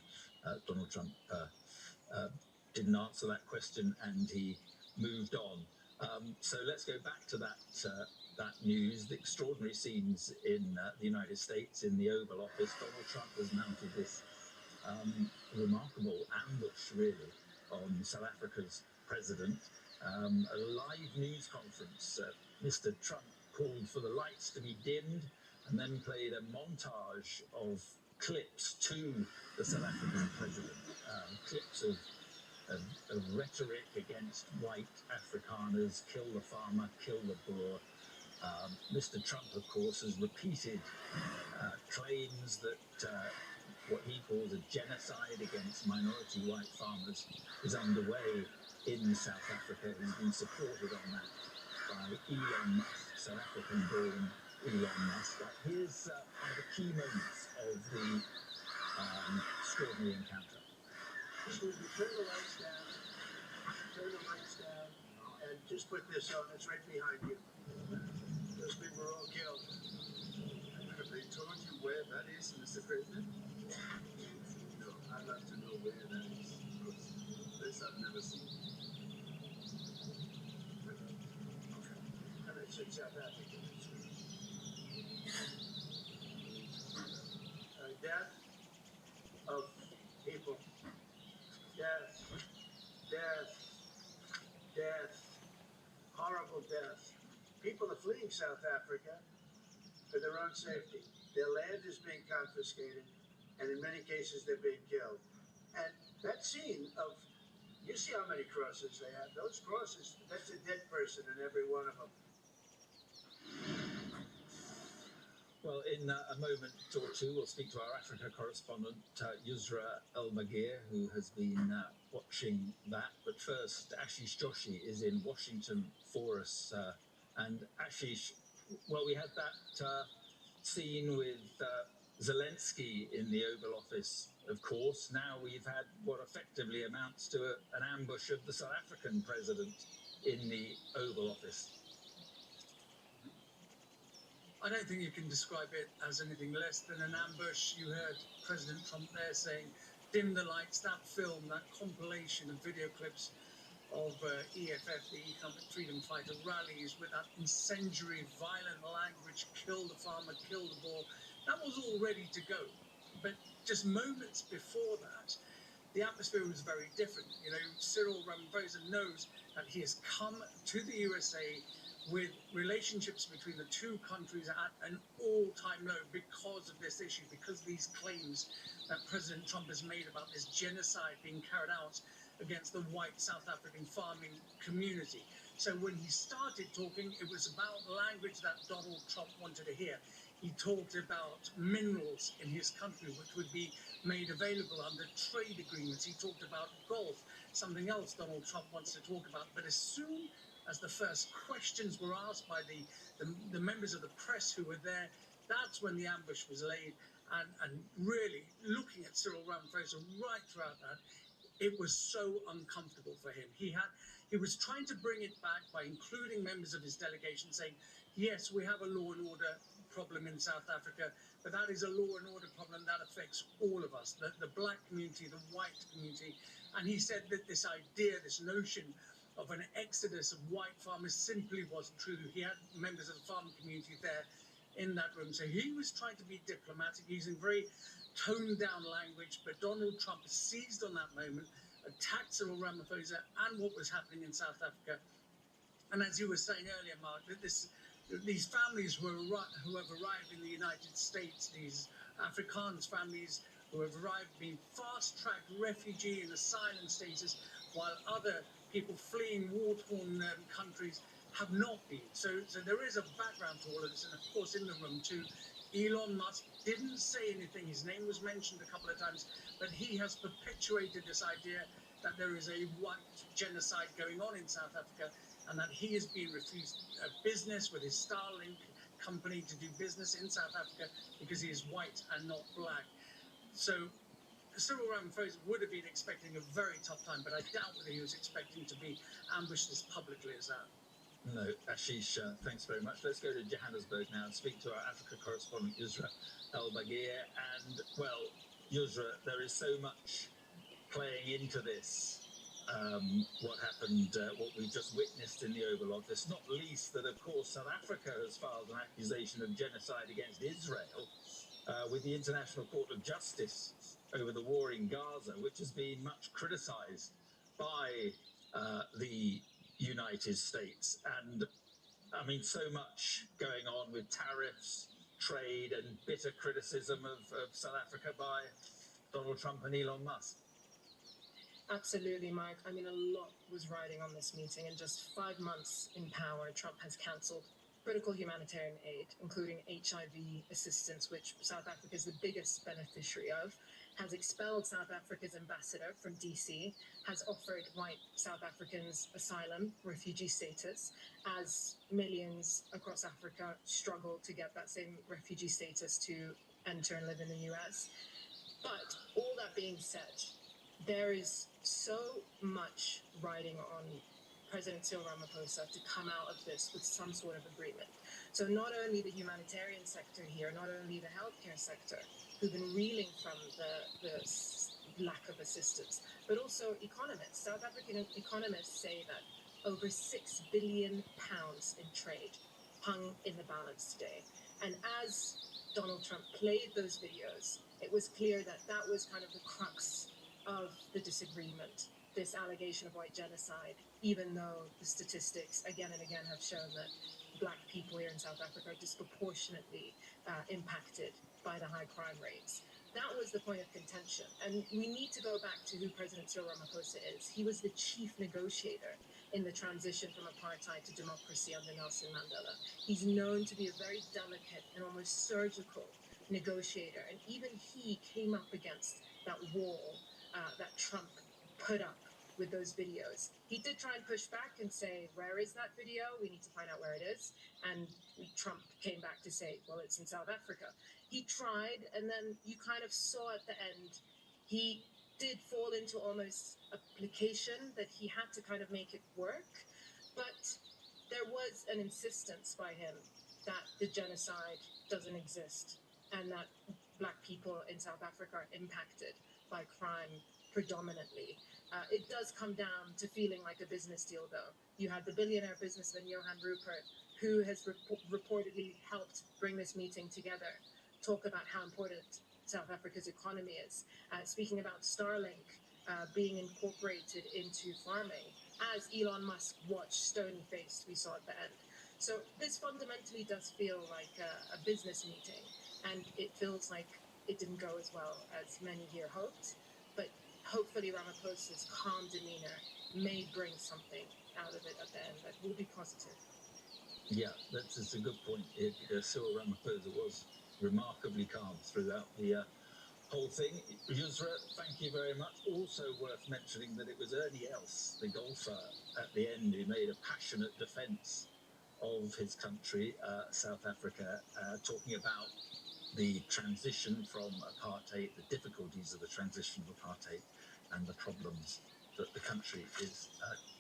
Donald Trump didn't answer that question, and he moved on. So let's go back to that news, the extraordinary scenes in the United States, in the Oval Office. Donald Trump has mounted this remarkable ambush, really, on South Africa's president. A live news conference. Mr. Trump called for the lights to be dimmed and then played a montage of clips to the South African president, clips of rhetoric against white Afrikaners, kill the farmer, kill the Boer. Mr. Trump, of course, has repeated claims that what he calls a genocide against minority white farmers is underway in South Africa. He's been supported on that by Elon Musk, South African-born Elon Musk. Here's one of the key moments of the extraordinary encounter. Excuse me, turn the lights down. Turn the lights down. And just put this on. It's right behind you. Those people were all killed. Have they told you where that is, Mr. President? No, I'd like to know where that is, because this I've never seen. And it's in South Africa. Death of people. Death. Death. Death. Horrible death. people are fleeing South Africa for their own safety. Their land is being confiscated, and in many cases they're being killed. And that scene of, you see how many crosses they have. Those crosses, that's a dead person in every one of them. Well, in a moment or two, we'll speak to our Africa correspondent, Yusra El-Magir, who has been watching that. But first, Ashish Joshi is in Washington for us. And Ashish, well, we had that scene with Zelensky in the Oval Office, of course. Now we've had what effectively amounts to an ambush of the South African president in the Oval Office. I don't think you can describe it as anything less than an ambush. You heard President Trump there saying, dim the lights, that film, that compilation of video clips of EFF, the Economic Freedom Fighter rallies with that incendiary, violent language, kill the farmer, kill the boar, that was all ready to go. But just moments before that, the atmosphere was very different. You know, Cyril Ramaphosa knows that he has come to the USA with relationships between the two countries at an all-time low because of this issue, because of these claims that President Trump has made about this genocide being carried out against the white South African farming community. So when he started talking, it was about language that Donald Trump wanted to hear. He talked about minerals in his country, which would be made available under trade agreements. He talked about golf, something else Donald Trump wants to talk about. But as soon as the first questions were asked by the members of the press who were there, that's when the ambush was laid. And really looking at Cyril Ramaphosa right throughout that, it was so uncomfortable for him. He was trying to bring it back by including members of his delegation, saying, yes, we have a law and order problem in South Africa, but that is a law and order problem that affects all of us, the black community, the white community. And he said that this idea, this notion of an exodus of white farmers simply wasn't true. He had members of the farm community there in that room. So he was trying to be diplomatic, using very toned down language, but Donald Trump seized on that moment, attacked Cyril Ramaphosa and what was happening in South Africa. And as you were saying earlier, Mark, that these families who have arrived in the United States, these Afrikaans families who have arrived, being fast-tracked refugee and asylum status, while other people fleeing war-torn countries have not been. So there is a background to all of this. And of course, in the room too, Elon Musk didn't say anything. His name was mentioned a couple of times, but he has perpetuated this idea that there is a white genocide going on in South Africa, and that he is being refused business with his Starlink company to do business in South Africa because he is white and not black. So Cyril Ramaphosa would have been expecting a very tough time, but I doubt whether he was expecting to be ambushed as publicly as that. No, Ashish, thanks very much. Let's go to Johannesburg now and speak to our Africa correspondent, Yusra El-Bagir. And, well, Yusra, there is so much playing into this. What happened, what we've just witnessed in the Oval Office, not least that, of course, South Africa has filed an accusation of genocide against Israel with the International Court of Justice over the war in Gaza, which has been much criticised by the United States. And I mean, so much going on with tariffs, trade, and bitter criticism of South Africa by Donald Trump and Elon Musk. Absolutely, Mark. I mean, a lot was riding on this meeting. In just 5 months in power, Trump has cancelled critical humanitarian aid, including HIV assistance, which South Africa is the biggest beneficiary of, has expelled South Africa's ambassador from DC, has offered white South Africans asylum, refugee status, as millions across Africa struggle to get that same refugee status to enter and live in the US. But all that being said, there is so much riding on President Cyril Ramaphosa to come out of this with some sort of agreement. So not only the humanitarian sector here, not only the healthcare sector, who've been reeling from the lack of assistance, but also economists. South African economists say that over £6 billion in trade hung in the balance today. And as Donald Trump played those videos, it was clear that that was kind of the crux of the disagreement, this allegation of white genocide, even though the statistics again and again have shown that black people here in South Africa are disproportionately impacted by the high crime rates. That was the point of contention. And we need to go back to who President Cyril Ramaphosa is. He was the chief negotiator in the transition from apartheid to democracy under Nelson Mandela. He's known to be a very delicate and almost surgical negotiator. And even he came up against that wall that Trump put up with those videos. He did try and push back and say, where is that video? We need to find out where it is. And Trump came back to say, well, it's in South Africa. He tried, and then you kind of saw at the end, he did fall into almost a placation that he had to kind of make it work. But there was an insistence by him that the genocide doesn't exist and that black people in South Africa are impacted by crime predominantly. It does come down to feeling like a business deal, though. You had the billionaire businessman Johan Rupert, who has reportedly helped bring this meeting together, talk about how important South Africa's economy is, speaking about Starlink being incorporated into farming, as Elon Musk watched stony-faced, we saw at the end. So this fundamentally does feel like a business meeting, and it feels like it didn't go as well as many here hoped, but hopefully Ramaphosa's calm demeanor may bring something out of it at the end that will be positive. Yeah, that's a good point. Cyril Ramaphosa was remarkably calm throughout the whole thing. Yusra, thank you very much. Also worth mentioning that it was Ernie Els, the golfer, at the end who made a passionate defence of his country, South Africa, talking about the transition from apartheid, the difficulties of the transition of apartheid, and the problems that the country is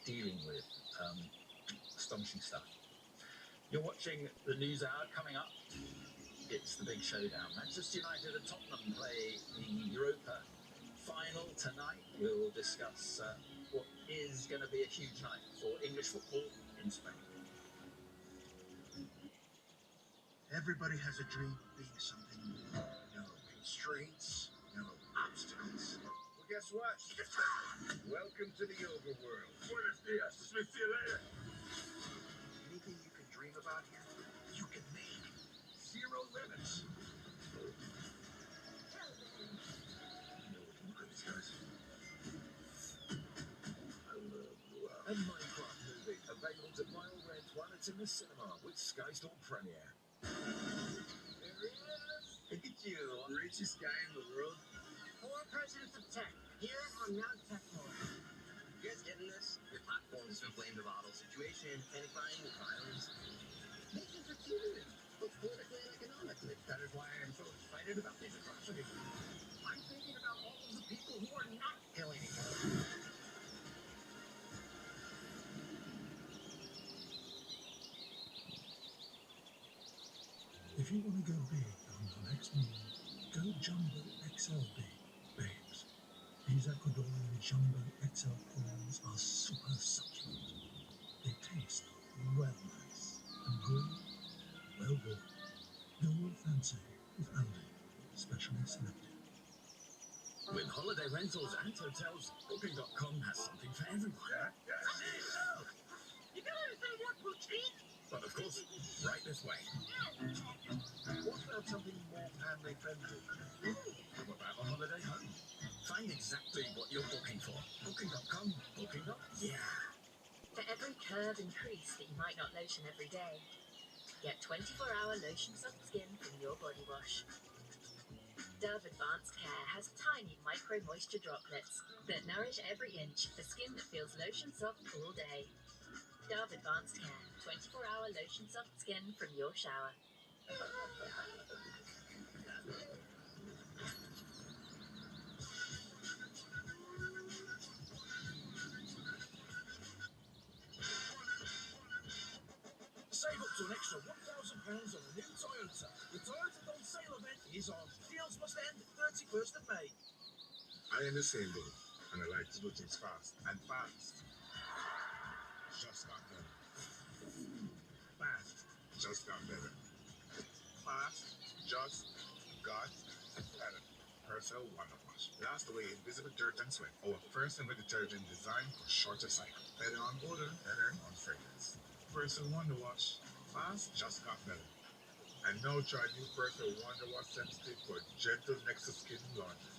dealing with. Astonishing stuff. You're watching the News Hour. Coming up, it's the big showdown. Manchester United and Tottenham play the Europa final tonight. We'll discuss what is going to be a huge night for English football in Spain. Everybody has a dream of being something more. No constraints, no obstacles. Well, guess what? Welcome to the overworld. Buenos dias. See you later. Anything you can dream about here, you can make. Zero limits. Look at these guys. I love Blue Hour. A Minecraft movie available to buy or rent while it's in the cinema with Sky Storm Premiere. There he is. Look at you, richest guy in the world. 4 presidents of tech here on Mount Techmore. You guys getting this? Your platform's been blamed a bottle situation, panic buying, violence. Nations are cheating, both politically and economically. That is why I am so excited about these atrocities. I'm thinking about all of the people who are not killing each other. If you want to go big on your next meal, go Jumbo XL Big, babes. These Ecuadorian Jumbo XL prawns are super succulent. They taste well nice and good, well good. Go all fancy with Aldi, specially selected. With holiday rentals and hotels, Booking.com has something for everyone. You gotta say what poutine? But of course, right this way. What about something more family-friendly? What about a holiday home? Find exactly what you're booking for. Booking.com. Booking.com. Yeah. For every curve and crease that you might not lotion every day, get 24-hour lotion soft skin from your body wash. Dove Advanced Care has tiny micro-moisture droplets that nourish every inch for skin that feels lotion soft all day. Dove Advanced Care, 24-hour lotion soft skin from your shower. Save up to an extra £1,000 on a new Toyota. The Toyota Don't Sale event is on. Deals must end 31st of May. I am the same boat, and I like to do things fast. And fast just got better. Fast just got better. Fast just got better. Persil Wonder Wash. Blast away invisible dirt and sweat. Our first ever detergent designed for shorter cycle. Better on odor, better on fragrance. Persil Wonder Wash. Fast just got better. And now try new fresh Wonder Wash Sensitive for gentle next to skin laundry.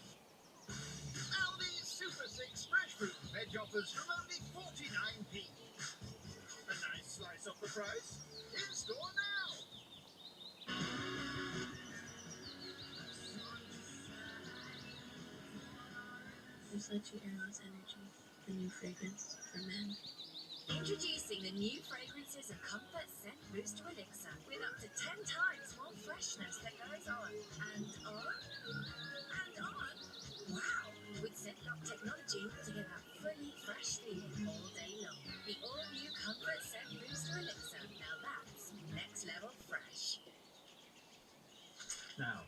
Aldi's Super 6 fresh fruit and veg offers from only 49p. A nice slice off the price. In store now. Versace Airlines Energy, the new fragrance for men. Introducing the new fragrances of Comfort Scent Booster Elixir with up to 10 times more freshness that goes on and on and on. Wow! With scent lock technology to get that fully fresh feeling all day long. The all-new Comfort Scent Booster Elixir. Now that's next level fresh. Now,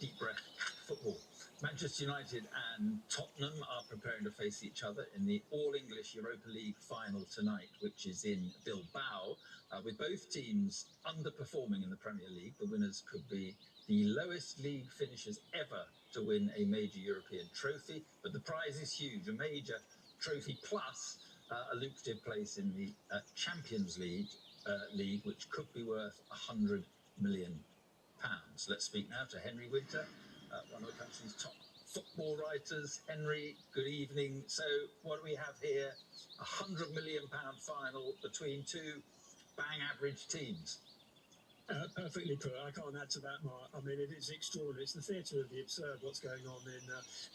deep breath, football. Manchester United and Tottenham are preparing to face each other in the All-English Europa League final tonight, which is in Bilbao. With both teams underperforming in the Premier League, the winners could be the lowest league finishers ever to win a major European trophy, but the prize is huge, a major trophy plus a lucrative place in the Champions League, which could be worth £100 million. Let's speak now to Henry Winter, one of the country's top football writers. Henry, good evening. So what do we have here? £100 million final between two bang average teams. Perfectly put. I can't add to that, Mark. I mean, it is extraordinary. It's the theatre of the absurd, what's going on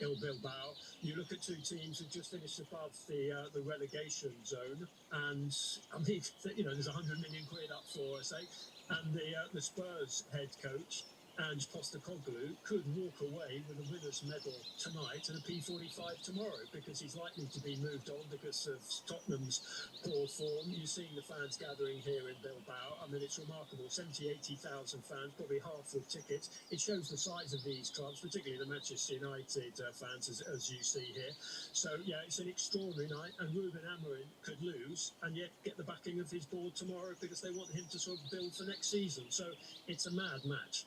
in Bilbao. You look at two teams who just finished above the relegation zone, and I mean, there's £100 million up for, say, and the Spurs head coach, Ange Postecoglou, could walk away with a winner's medal tonight and a P45 tomorrow, because he's likely to be moved on because of Tottenham's poor form. You're seeing the fans gathering here in Bilbao. I mean, it's remarkable. 80,000 fans, probably half with tickets. It shows the size of these clubs, particularly the Manchester United fans, as you see here. So, yeah, it's an extraordinary night, and Ruben Amorim could lose and yet get the backing of his board tomorrow because they want him to sort of build for next season. So it's a mad match.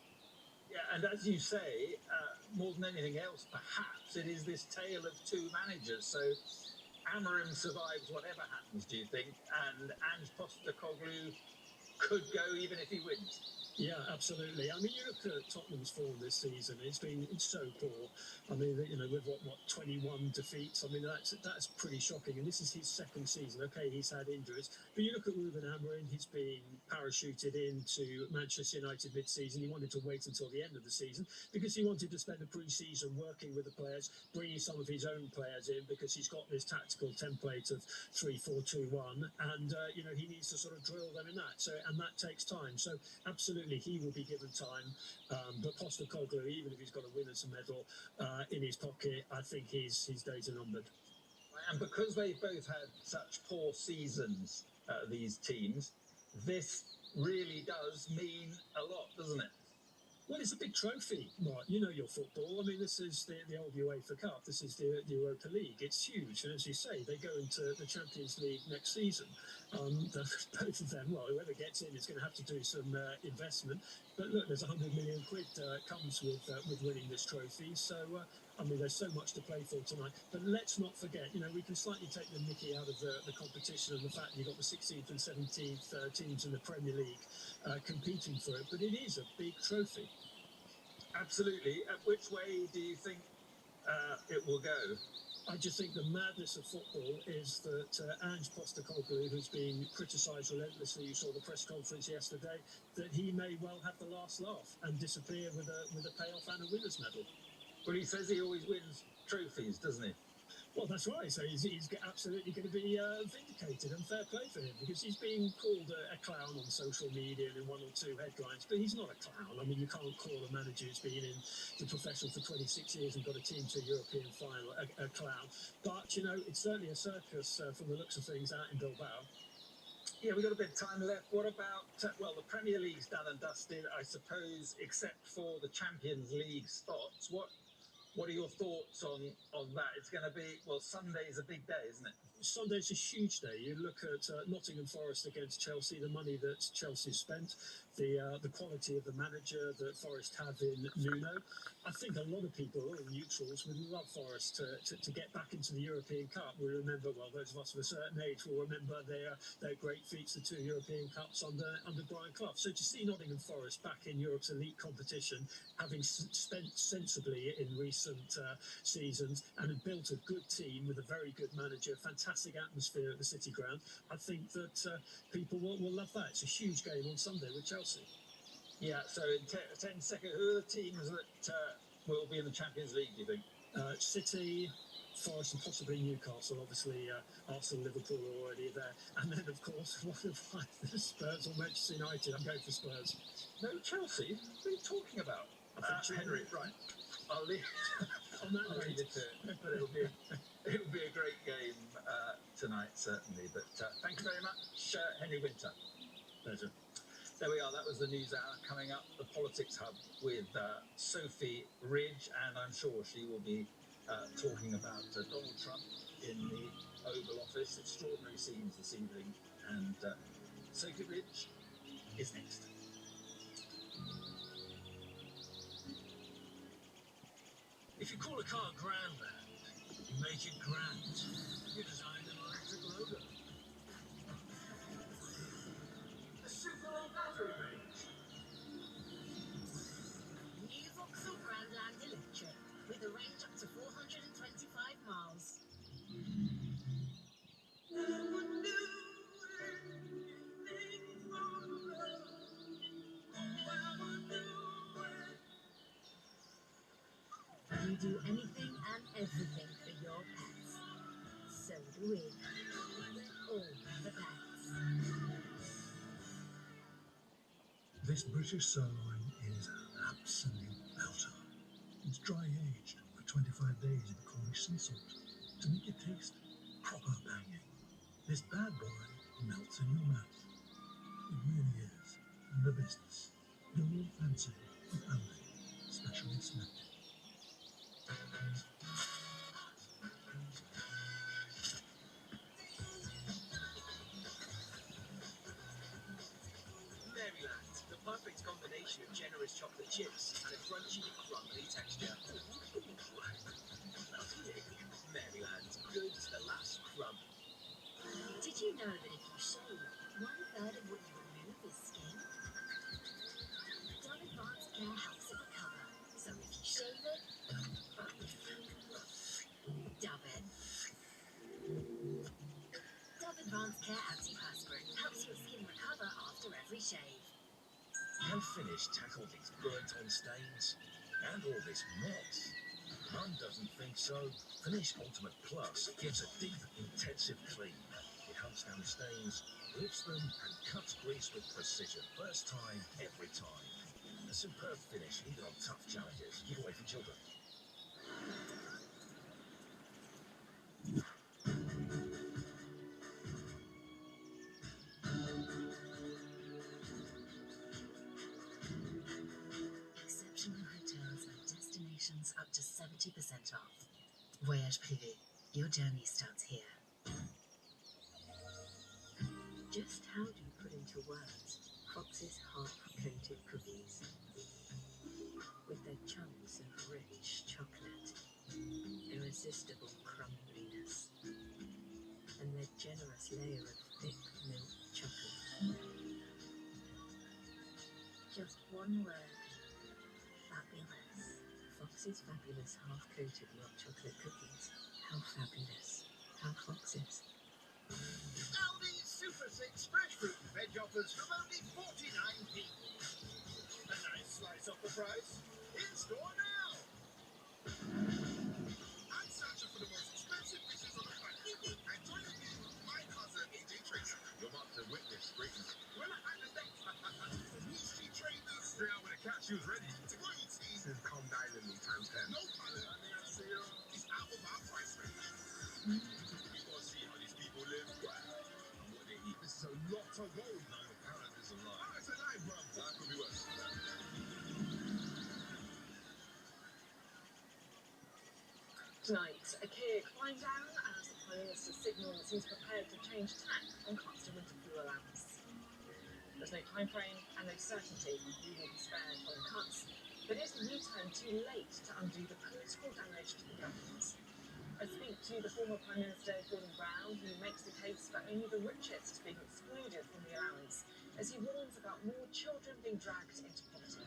Yeah, and as you say, more than anything else, perhaps it is this tale of two managers. So Amorim survives whatever happens, do you think? And Ange Postecoglou could go even if he wins. Yeah, absolutely. I mean, you look at Tottenham's form this season; it's so poor. I mean, with what 21 defeats. I mean, that's pretty shocking. And this is his second season. Okay, he's had injuries, but you look at Ruben Amorim; he's been parachuted into Manchester United mid-season. He wanted to wait until the end of the season because he wanted to spend the pre-season working with the players, bringing some of his own players in because he's got this tactical template of 3-4-2-1, and he needs to sort of drill them in that. So, and that takes time. So, absolutely. He will be given time, but Postecoglou, even if he's got a winner's medal in his pocket, I think his days are numbered. And because they've both had such poor seasons, these teams, this really does mean a lot, doesn't it? Well, it's a big trophy, Mark. You know your football. I mean, this is the old UEFA Cup. This is the Europa League. It's huge. And as you say, they go into the Champions League next season. Both of them, well, whoever gets in is going to have to do some investment. But look, there's £100 million comes with winning this trophy. So, I mean, there's so much to play for tonight. But let's not forget, we can slightly take the mickey out of the competition and the fact you've got the 16th and 17th teams in the Premier League competing for it. But it is a big trophy. Absolutely. Which way do you think it will go? I just think the madness of football is that Ange Postecoglou, who's been criticised relentlessly, you saw the press conference yesterday, that he may well have the last laugh and disappear with a payoff and a winner's medal. Well, he says he always wins trophies, doesn't he? Well, that's right. So he's absolutely going to be vindicated, and fair play for him, because he's been called a clown on social media and in one or two headlines, but he's not a clown. I mean, you can't call a manager who's been in the profession for 26 years and got a team to a European final a clown. But, it's certainly a circus from the looks of things out in Bilbao. Yeah, we've got a bit of time left. What about, the Premier League's done and dusted, I suppose, except for the Champions League spots. What are your thoughts on that? It's going to be, Sunday's a big day, isn't it? Sunday's a huge day. You look at Nottingham Forest against Chelsea, the money that Chelsea spent, the quality of the manager that Forest have in Nuno. I think a lot of people, a lot of neutrals, would love Forest to get back into the European Cup. We remember, well, those of us of a certain age will remember their great feats, the 2 European Cups under Brian Clough. So to see Nottingham Forest back in Europe's elite competition, having spent sensibly in recent seasons and have built a good team with a very good manager, fantastic atmosphere at the City Ground, I think that people will love that. It's a huge game on Sunday with Chelsea. Yeah, so in 10 seconds, who are the teams that will be in the Champions League, do you think? City, Forest and possibly Newcastle. Obviously, Arsenal, Liverpool are already there. And then, of course, what if either Spurs or Manchester United? I'm going for Spurs. No, Chelsea? What are you talking about? I think Henry, right. I'll leave it to it, but it'll be a great game tonight, certainly. But thank you very much, Henry Winter. Pleasure. There we are. That was the News Hour. Coming up, the Politics Hub with Sophie Ridge, and I'm sure she will be talking about Donald Trump in the Oval Office. Extraordinary scenes this evening, and Sophie Ridge is next. If you call a car Grandland, you make it grand. You designed an electric logo. The super low battery range. New Vauxhall Grandland Electric, with a range up to 425 miles. We do anything and everything for your pets. So do we. All the pets. This British sirloin is an absolute belter. It's dry aged for 25 days in Cornish sea salt to make it taste proper banging. This bad boy melts in your mouth. It really is the business. Your real fancy of Aldi, specially selected. Maryland, the perfect combination of generous chocolate chips and a crunchy, crumbly texture. Maryland, good to the last crumb. Did you know that if you shave, 1/3 of what you remove is skin? Dove Advanced Care helps it recover. So if you shave it, dub it. Dove Advanced Care Antiperspirant helps your skin recover after every shave. Can Finish tackle these burnt-on stains? And all this mess? Mum doesn't think so. Finish Ultimate Plus gives a deep, intensive clean. It hunts down stains, lifts them, and cuts grease with precision. First time, every time. A superb finish, even on tough challenges. Give away for children. Exceptional hotels and destinations up to 70% off. Voyage Privé. Your journey starts here. Just how do you put into words Fox's half-coated cookies? With their chunks of rich chocolate, irresistible crumbliness, and their generous layer of thick milk chocolate. Just one word. Fabulous. Fox's fabulous half-coated milk chocolate cookies. How fabulous. How Fox's. Aldi's Super 6 fresh fruit and veg offers from only 49p. A nice slice off the price. In store now. I'm searching for the most expensive fishes on the planet. And joining me, my cousin AJ Tracer. You're about to witness greatness. We're behind the deck. These she traders. Straight out with the cashews ready. To go eat tea. This is Calm Diamond in times 10. No pallet. I think I say it's out of our price range. You gotta see how these people live. And what they eat. This is a lot of gold. No, your parent is a lie. Oh, it's a lie, bro. That could be worse. Tonight, a cake flying down as the Prime Minister signals he's prepared to change tack on cuts to winter fuel allowance. There's no time frame and no certainty on who will be spared from the cuts, but is the U-turn too late to undo the political damage to the government? I speak to the former Prime Minister Gordon Brown, who makes the case for only the richest being excluded from the allowance, as he warns about more children being dragged into poverty.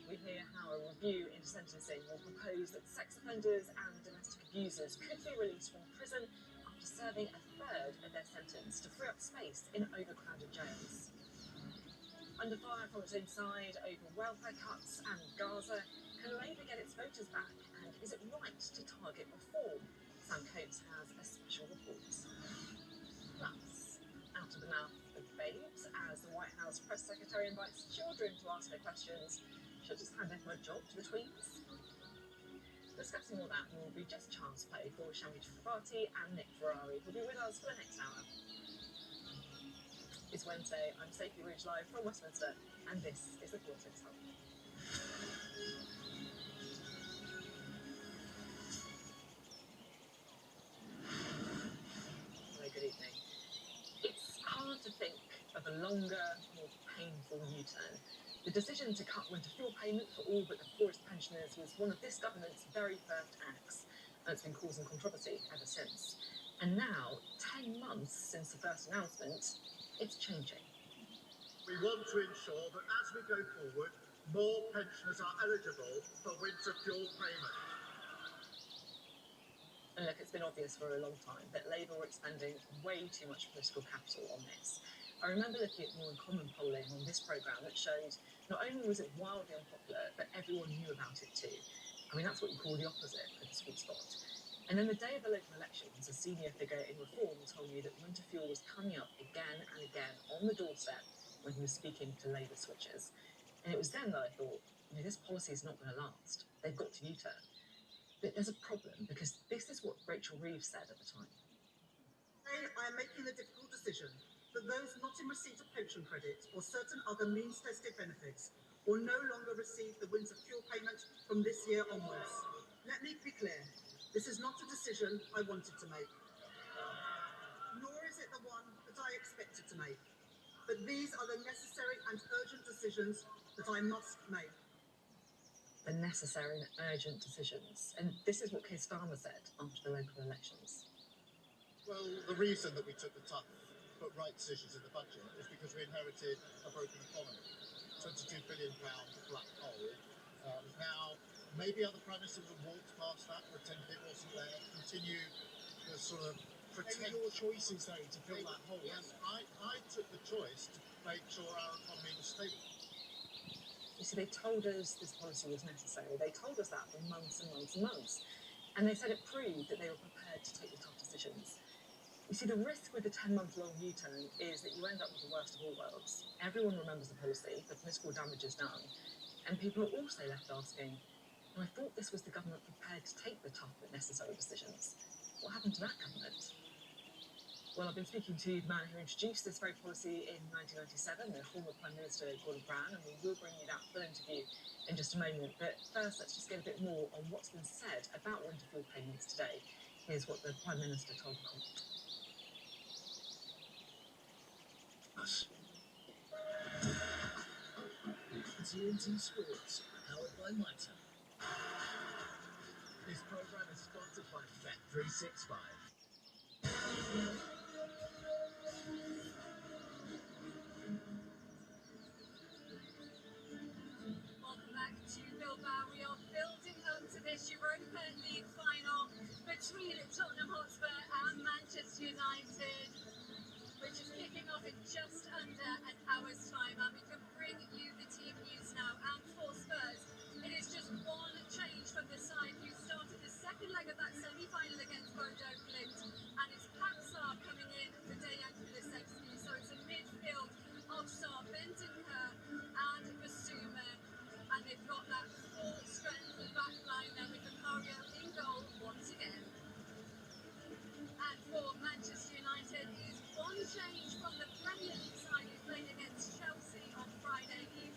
We hear how a review into sentencing will propose that sex offenders and domestic abusers could be released from prison after serving a third of their sentence to free up space in overcrowded jails. Under fire from its own side over welfare cuts and Gaza, can Labour get its voters back? And is it right to target reform? Sam Coates has a special report. Plus, out of the mouth of babes, as the White House press secretary invites children to ask her questions. She'll just hand over a job to the tweens. Discussing all that will be just chance play for Shami Chakrabarti and Nick Ferrari, who'll be with us for the next hour. It's Wednesday, I'm Sophie Ridge live from Westminster, and this is the Politics Hub. Hello, good evening. It's hard to think of a longer, more painful U-turn. The decision to cut winter fuel payment for all but the poorest pensioners was one of this government's very first acts, and it's been causing controversy ever since. And now, 10 months since the first announcement, it's changing. We want to ensure that as we go forward, more pensioners are eligible for winter fuel payment. And look, it's been obvious for a long time that Labour were expending way too much political capital on this. I remember looking at More in Common polling on this programme that showed not only was it wildly unpopular, but everyone knew about it too. I mean, that's what you call the opposite of the sweet spot. And then the day of the local elections, a senior figure in Reform told me that winter fuel was coming up again and again on the doorstep when he was speaking to Labour switchers. And it was then that I thought, this policy is not going to last. They've got to U-turn. But there's a problem, because this is what Rachel Reeves said at the time. Today, I am making the difficult decision that those not in receipt of pension credit or certain other means-tested benefits will no longer receive the winter fuel payment from this year onwards. Let me be clear, this is not a decision I wanted to make, nor is it the one that I expected to make. But these are the necessary and urgent decisions that I must make. The necessary and urgent decisions. And this is what Keir Starmer said after the local elections. Well, the reason that we took the tough but right decisions in the budget is because we inherited a broken economy. £22 billion black hole. Now, maybe other prime ministers would have walked past that, pretend it wasn't there, continue to sort of protect... Maybe your choices, though, to fill that hole. Yes, I took the choice to make sure our economy was stable. You see, they told us this policy was necessary. They told us that for months and months and months. And they said it proved that they were prepared to take the tough decisions. You see, the risk with the 10-month-long U-turn is that you end up with the worst of all worlds. Everyone remembers the policy, the political damage is done, and people are also left asking, I thought this was the government prepared to take the tough but necessary decisions. What happened to that government? Well, I've been speaking to the man who introduced this very policy in 1997, the former Prime Minister Gordon Brown, and we will bring you that full interview in just a moment. But first, let's just get a bit more on what's been said about winter fuel payments today. Here's what the Prime Minister told the Commons. TNT Sports, powered by Mitre. This programme is sponsored by Bet365. Welcome back to Bilbao. We are building up to this Europa League final between Tottenham Hotspur and Manchester United, which is kicking off in just under an hour's time. And we can bring you the team news now. And for Spurs, it is just one change from the side who started the second leg of that semi-final against Bodo Glimt. And it's Paksar coming in for Dejan Kulusevski. So it's a midfield of Saar, Bentancur and Basuma. And they've got that full strength back line there with Vicario in goal once again. And for Manchester United is one change from the Premier League side who played against Chelsea on Friday evening.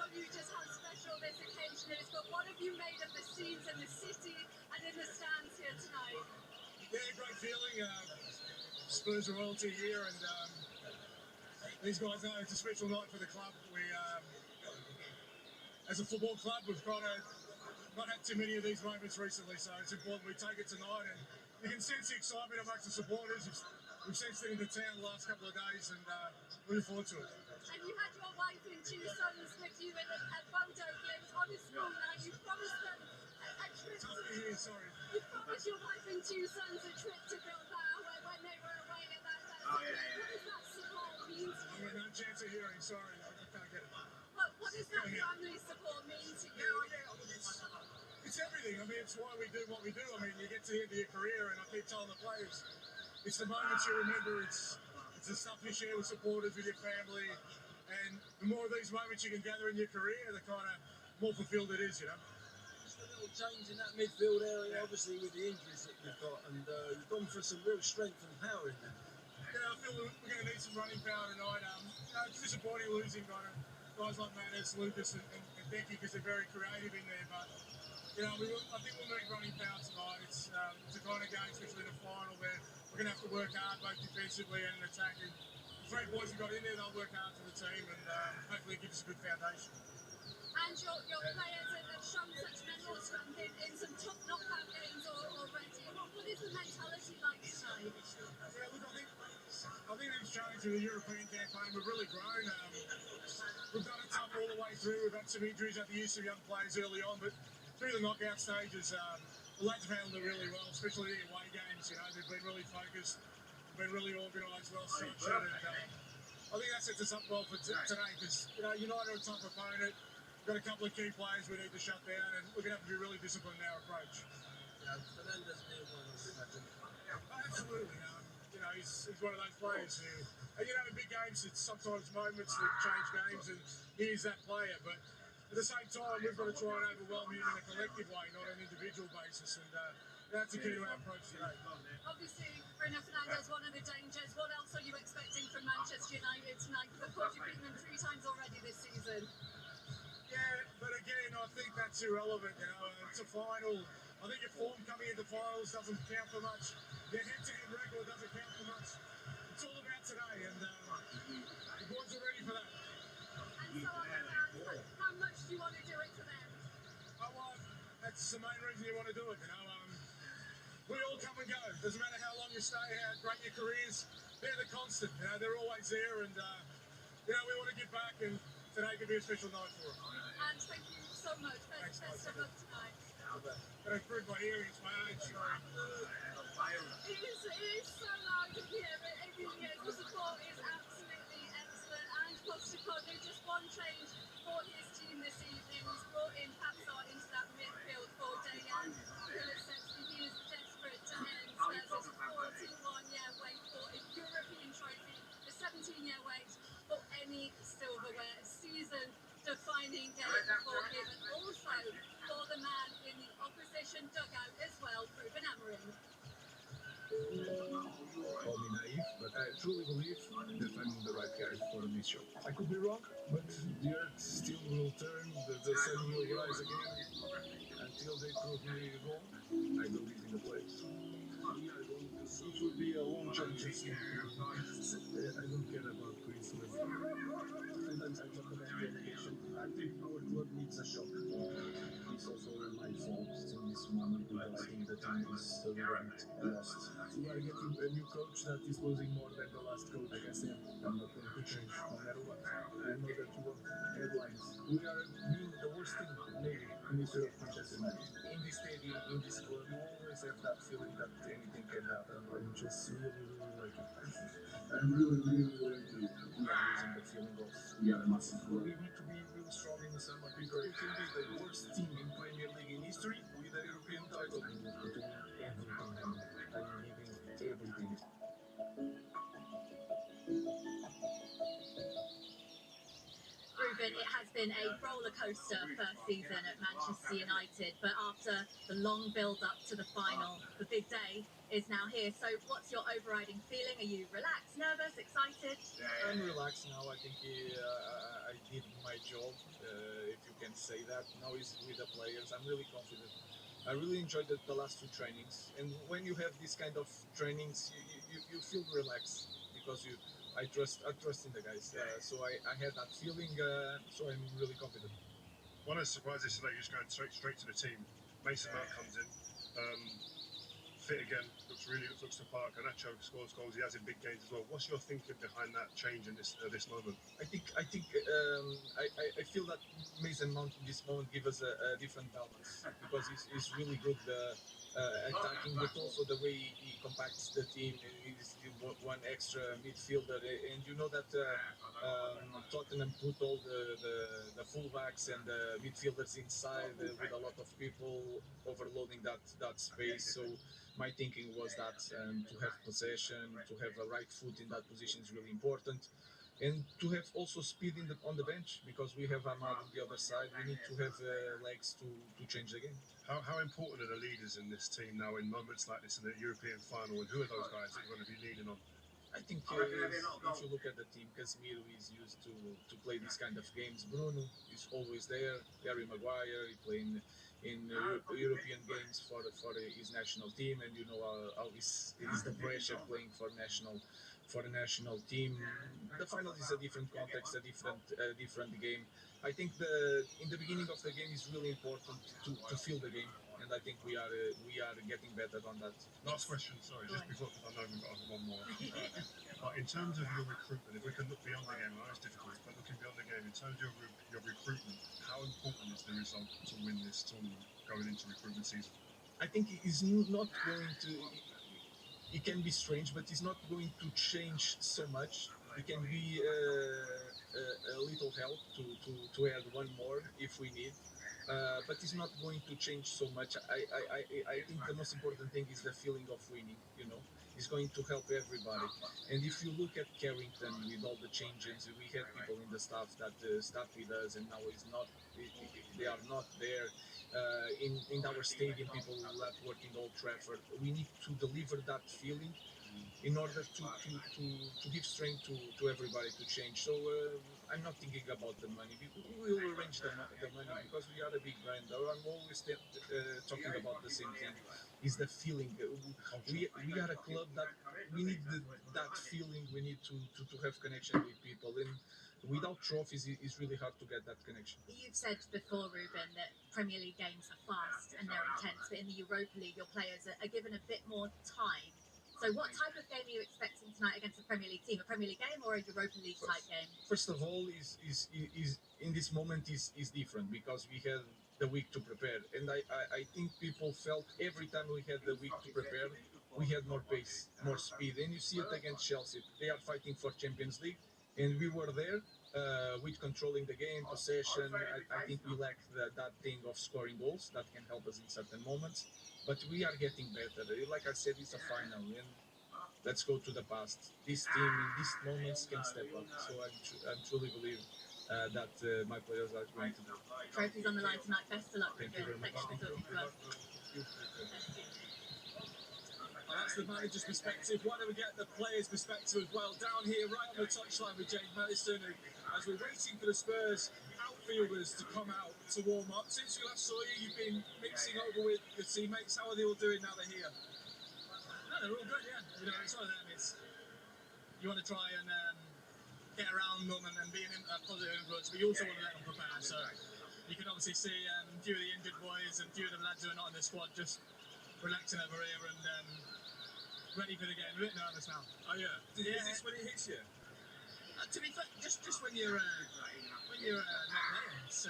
told you just how special this occasion is, but what have you made of the scenes in the city and in the stands here tonight? Yeah, great feeling. Spurs royalty here, and these guys know it's a special night for the club. We, as a football club, we've kind of not had too many of these moments recently, so it's important we take it tonight, and you can sense the excitement amongst the supporters. We've sensed it in the town the last couple of days, and looking forward to it. And you had your wife and two sons with you at Bodo Glimt on a school night. You promised them a trip to... Sorry. You promised your wife and two sons a trip to Bilbao when they were away at that What does that support mean to you? No chance of hearing, sorry, I can't get it. What does that family support mean to you? It's everything. I mean, it's why we do what we do. I mean, you get to the end of your career, and I keep telling the players, it's the moments you remember, it's the stuff you share with supporters, with your family, and the more of these moments you can gather in your career, the kind of more fulfilled it is, you know. Just a little change in that midfield area, obviously, with the injuries that you've got, and you've gone for some real strength and power in there. Yeah, I feel we're going to need some running power tonight. It's disappointing losing guys like Manis, Lucas, and Becky, because they're very creative in there, but you know, I think we'll need running power tonight. It's a kind of game, especially in the final, where we're going to have to work hard, both defensively and in attacking. The 3 boys we got in there, they'll work hard for the team, and hopefully it gives us a good foundation. And your players have shown such mental strength in some tough knockout games already. What is the mentality like tonight? Yeah, look, I think it's changed through the European campaign. We've really grown. We've done it tough all the way through. We've had some injuries, had to use some young players early on, but through the knockout stages, the lads have handled it really well, especially the away games. You know, they've been really focused, been really organised, well structured, and I think that sets us up well for today, because you know, United are a tough opponent. We've got a couple of key players we need to shut down, and we're going to have to be really disciplined in our approach. Fernandes being one, I would imagine. Absolutely. You know, he's one of those players who, and you know, in big games, it's sometimes moments that change games, and he's that player. But at the same time, we've got to try and overwhelm him in a collective way, not an individual basis, and that's the key to our approach today. Obviously, Bruno Fernandes, one of the dangers. What else are you expecting from Manchester United tonight? Because of course you've beaten them 3 times already this season. Yeah, but again, I think that's irrelevant. You know, it's a final. I think your form coming into finals doesn't count for much. Your head-to-head record doesn't count for much. It's all about today, and the boys are ready for that. And so are the fans. How much do you want to do it for them? Well, that's the main reason you want to do it. You know, we all come and go. Doesn't matter how long you stay, how great your career is. They're the constant. You know, they're always there, and you know, we want to give back, and today could be a special night for them. And thank you so much. Best of luck tonight. But I've proved my hearing, it's my age, so... It is so loud in here, but it really is. The support is absolutely excellent. And Postecoglou, just one change for his team this evening. He's brought in Patsar into that midfield for Dejan Kulusevski. He is desperate to end Spurs' 41-year wait for a European trophy, the 17-year wait for any silverware. A season-defining game for him, and also for the man in the opposition dugout as well, Ruben Amorim. Call me naive, but I truly believe that I'm the right guy for this show. I could be wrong, but the earth still will turn, the sun will rise again. Until they prove me wrong, I believe in the players. It will be a long job just now. I don't care about Christmas. I don't care about relegation. I think our club needs a shock. It's also my fault in this moment because I think the team is a little bit lost. We are getting a new coach that is losing more than the last coach. Like I said, I'm not going to change no matter what. I know that you want headlines. We are the worst team maybe in the history of Manchester United. In this stadium, in this club, you always have that feeling that anything can happen. I'm just really lucky. I'm really lucky. We are losing the feeling of we are a massive club. We need to be really strong in the summer because we can be the worst team in Premier League in history with a European title. I'm putting everything on it. I'm giving everything. Ruben Ruben, it has been a roller coaster first season at Manchester United, but after the long build-up to the final, the big day is now here. So what's your overriding feeling? Are you relaxed, nervous, excited? I'm relaxed now. I think I did my job, if you can say that. Now it's with the players. I'm really confident. I really enjoyed the last two trainings, and when you have this kind of trainings, you feel relaxed because I trust in the guys. So I had that feeling. So I'm really confident. One of the surprises today, just going straight to the team. Mason Mount comes in, fit again, looks the part. Garnacho scores goals. He has in big games as well. What's your thinking behind that change in this moment? I feel that Mason Mount in this moment gives us a different balance because he's really good attacking, but also the way he compacts the team. He's one extra midfielder, and you know that Tottenham put all the fullbacks and the midfielders inside with a lot of people overloading that space. So my thinking was that to have possession, to have a right foot in that position is really important. And to have also speed on the bench, because we have Ahmad on the other side. We need to have legs to change the game. How important are the leaders in this team now in moments like this in the European final? And who are those guys that you're going to be leaning on? I think if you look at the team, Casemiro is used to play these kind of games. Bruno is always there. Harry Maguire, he played in European games for his national team, and you know how is the pressure playing for the national team. The final is a different context, a different game. I think in the beginning of the game is really important to feel the game, and I think we are getting better on that. Last question, sorry, just before, because I know we've got one more. But in terms of your recruitment, if we can look beyond the game, I know it's difficult, but looking beyond the game, in terms of your recruitment, how important is the result to win this tournament going into recruitment season? I think it's not going to. It can be strange, but it's not going to change so much. It can be a little help to add one more if we need. But it's not going to change so much. I think the most important thing is the feeling of winning, It's going to help everybody. And if you look at Carrington with all the changes, we had people in the staff that start with us and now they are not there. In our stadium, people that work in Old Trafford, we need to deliver that feeling in order to give strength to everybody to change. So I'm not thinking about the money. We will arrange the money because we are a big brand. I'm always talking about the same thing. Is the feeling. We are a club that we need that feeling. We need to have connection with people. And without trophies, it's really hard to get that connection. You've said before, Ruben, that Premier League games are fast and they're intense, but in the Europa League, your players are given a bit more time. So what type of game are you expecting tonight against a Premier League team? A Premier League game or a Europa League type game? First of all, is in this moment is different because we had the week to prepare, and I think people felt every time we had the week to prepare, we had more pace, more speed, and you see it against Chelsea. They are fighting for Champions League, and we were there with controlling the game, possession. I think we lack that thing of scoring goals that can help us in certain moments. But we are getting better. Like I said, it's a final, and let's go to the past. This team in these moments can step up. So I truly believe that my players are going to do. Trophies on the line tonight. Best of luck, Thank you very much. Thanks for talking to us. Well, that's the manager's perspective. Why don't we get the players' perspective as well? Down here, right on the touchline with James Maddison, as we're waiting for the Spurs outfielders to come out to warm up. Since we last saw you, you've been mixing over with your teammates. How are they all doing now they're here? No, they're all good, yeah. It's one of them. You want to try and get around them and be a positive influence, but you also want to let them prepare. So you can obviously see a few of the injured boys and a few of the lads who are not in the squad just relaxing over here and ready for the game. A bit nervous now. Oh yeah. Is this when it hits you? To be fair, just when you're not playing, it's,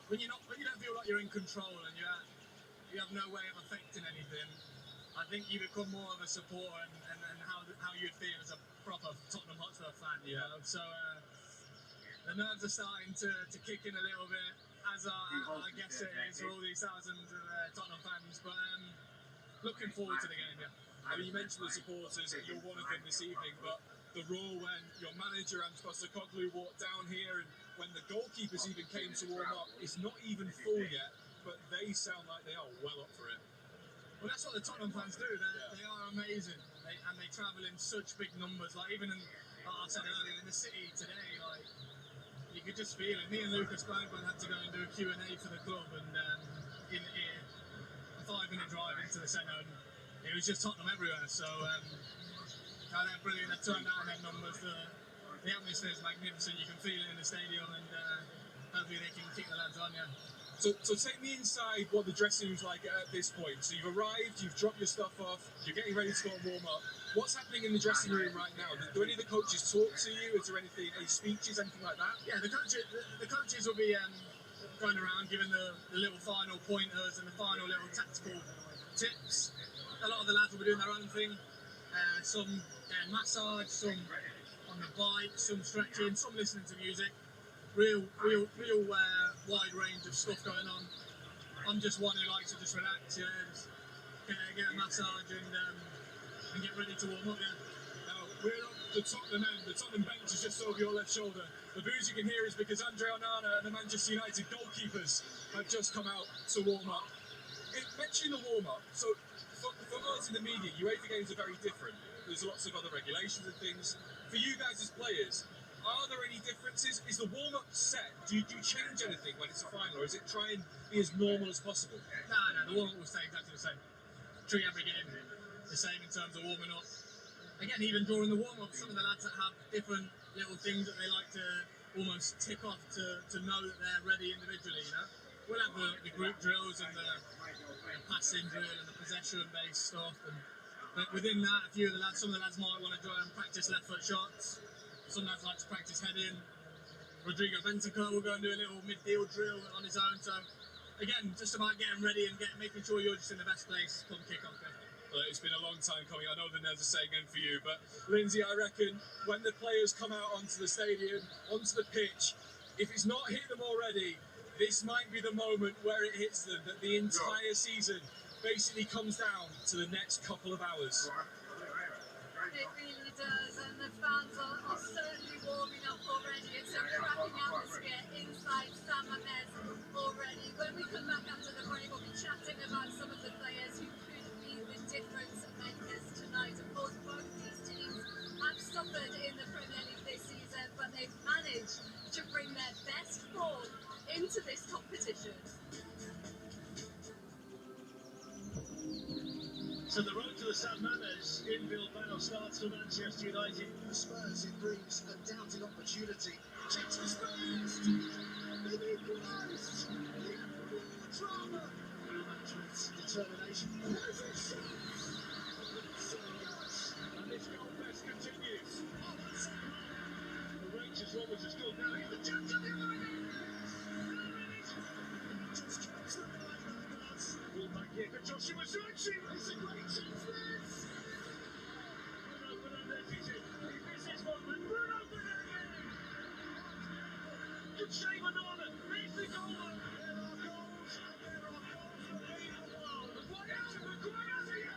when you don't feel like you're in control and you have no way of affecting anything, I think you become more of a supporter and how you'd feel as a proper Tottenham Hotspur fan, you know. So the nerves are starting to kick in a little bit, as I guess it is for all these thousands of Tottenham fans. But looking forward to the game, yeah. I mean, you mentioned the supporters, and you're one of them this evening, but the roar when your manager and Postecoglou walked down here, and when the goalkeepers even came to warm up. It's not even full yet, but they sound like they are well up for it. Well, that's what the Tottenham fans do. They are amazing, and they travel in such big numbers. Like even in, like I said earlier, in the city today, like you could just feel it. Me and Lucas Blackburn had to go and do a Q&A for the club, and in here, a 5-minute drive into the centre, and it was just Tottenham everywhere. So they're brilliant. They've turned down their numbers. The atmosphere is magnificent. You can feel it in the stadium, and hopefully they can keep the lads on. Yeah. So take me inside what the dressing room's like at this point. So you've arrived, you've dropped your stuff off, you're getting ready to go and warm up. What's happening in the dressing room right now? Do any of the coaches talk to you? Is there anything, any speeches, anything like that? Yeah, the coaches will be going around giving the little final pointers and the final little tactical tips. A lot of the lads will be doing their own thing. Some getting massage, some on the bike, some stretching, some listening to music. Real wide range of stuff going on. I'm just one who likes to just relax, yeah, just get a massage and get ready to warm up, yeah. Now, we're on the Tottenham end. The Tottenham bench is just over your left shoulder. The boos you can hear is because Andre Onana and the Manchester United goalkeepers have just come out to warm up. Mentioning the warm up, so for us in the media, UEFA games are very different. There's lots of other regulations and things. For you guys as players, are there any differences? Is the warm-up set? Do you change anything when it's a final, or is it try and be as normal as possible? No, the warm-up will stay exactly the same. Treat every game the same in terms of warming up. Again, even during the warm-up, some of the lads that have different little things that they like to almost tick off to know that they're ready individually, you know? We'll have the group drills and the passing drill and the possession-based stuff. But within that, some of the lads might want to go and practice left-foot shots. Some lads like to practice heading. Rodrigo Bentancur will go and do a little midfield drill on his own. So, again, just about getting ready and making sure you're just in the best place come kick-off. Well, it's been a long time coming. I know that there's a saying in for you, but Lindsay, I reckon when the players come out onto the stadium, onto the pitch, if it's not hit them already, this might be the moment where it hits them, that the entire season basically comes down to the next couple of hours. It really does, and the fans are certainly warming up already. It's a cracking atmosphere inside San Mamés already. When we come back after the break, we'll be chatting about some of the players who could be the difference makers tonight. Of course, both these teams have suffered in the Premier League this season, but they've managed to bring their best form into this competition. So the road to the San Mamés in Bilbao starts for Manchester United. For Spurs, it brings a doubting opportunity. Checks the Spurs! They've equalised! Drama! Real Madrid's determination. Perfect shot! And this goal best continues. Oh, that's it! The Rangers almost as good now. He's the jump to the line! Just cuts the line, that's Will back here for Joshua Zirkzee. It's a great chance, this! Bruno Fernandes is in. He misses one, but Bruno Fernandes! Good save on Norman. Here's the goal. There are goals, and there are goals that lead the world. What else? Maguire!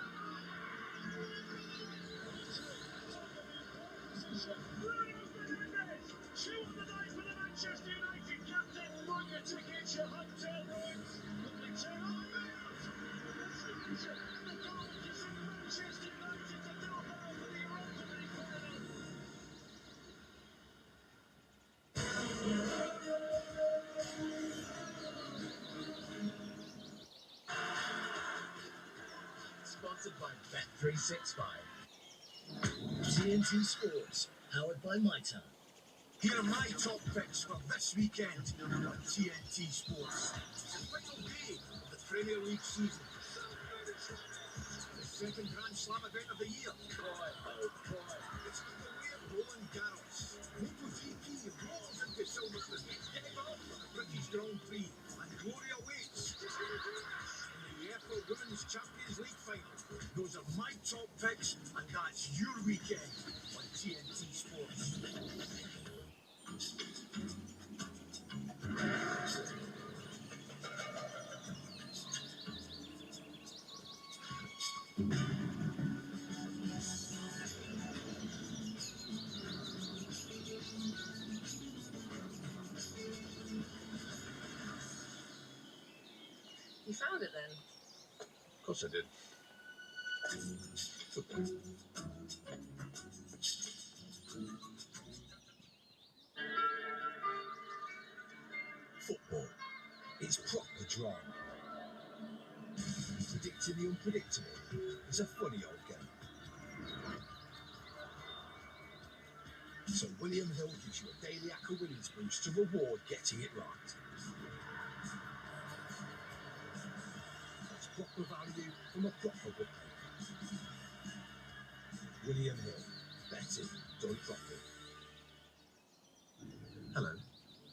Bruno Fernandes! 2 on the night for the Manchester United captain. Book your tickets, your hotel rooms. Sponsored by Bet365. TNT Sports, powered by MyTown. Here are my top picks for this weekend on TNT Sports. It's the final day of the Premier League season. The second Grand Slam event of the year. It's underway at Roland Garros. MotoGP rolls into Silverstone. Getting off for the British Grand Prix. And glory awaits in the UEFA Women's Champions League final. Those are my top picks, and that's your weekend on TNT Sports. You found it then? Of course I did. Football. Football. It's proper drama. Predicting the unpredictable is a funny old game. So William Hill gives you a daily Acker Williams boost to reward getting it right. That's proper value from a proper bookmaker. William Hill. Betting done properly. Hello.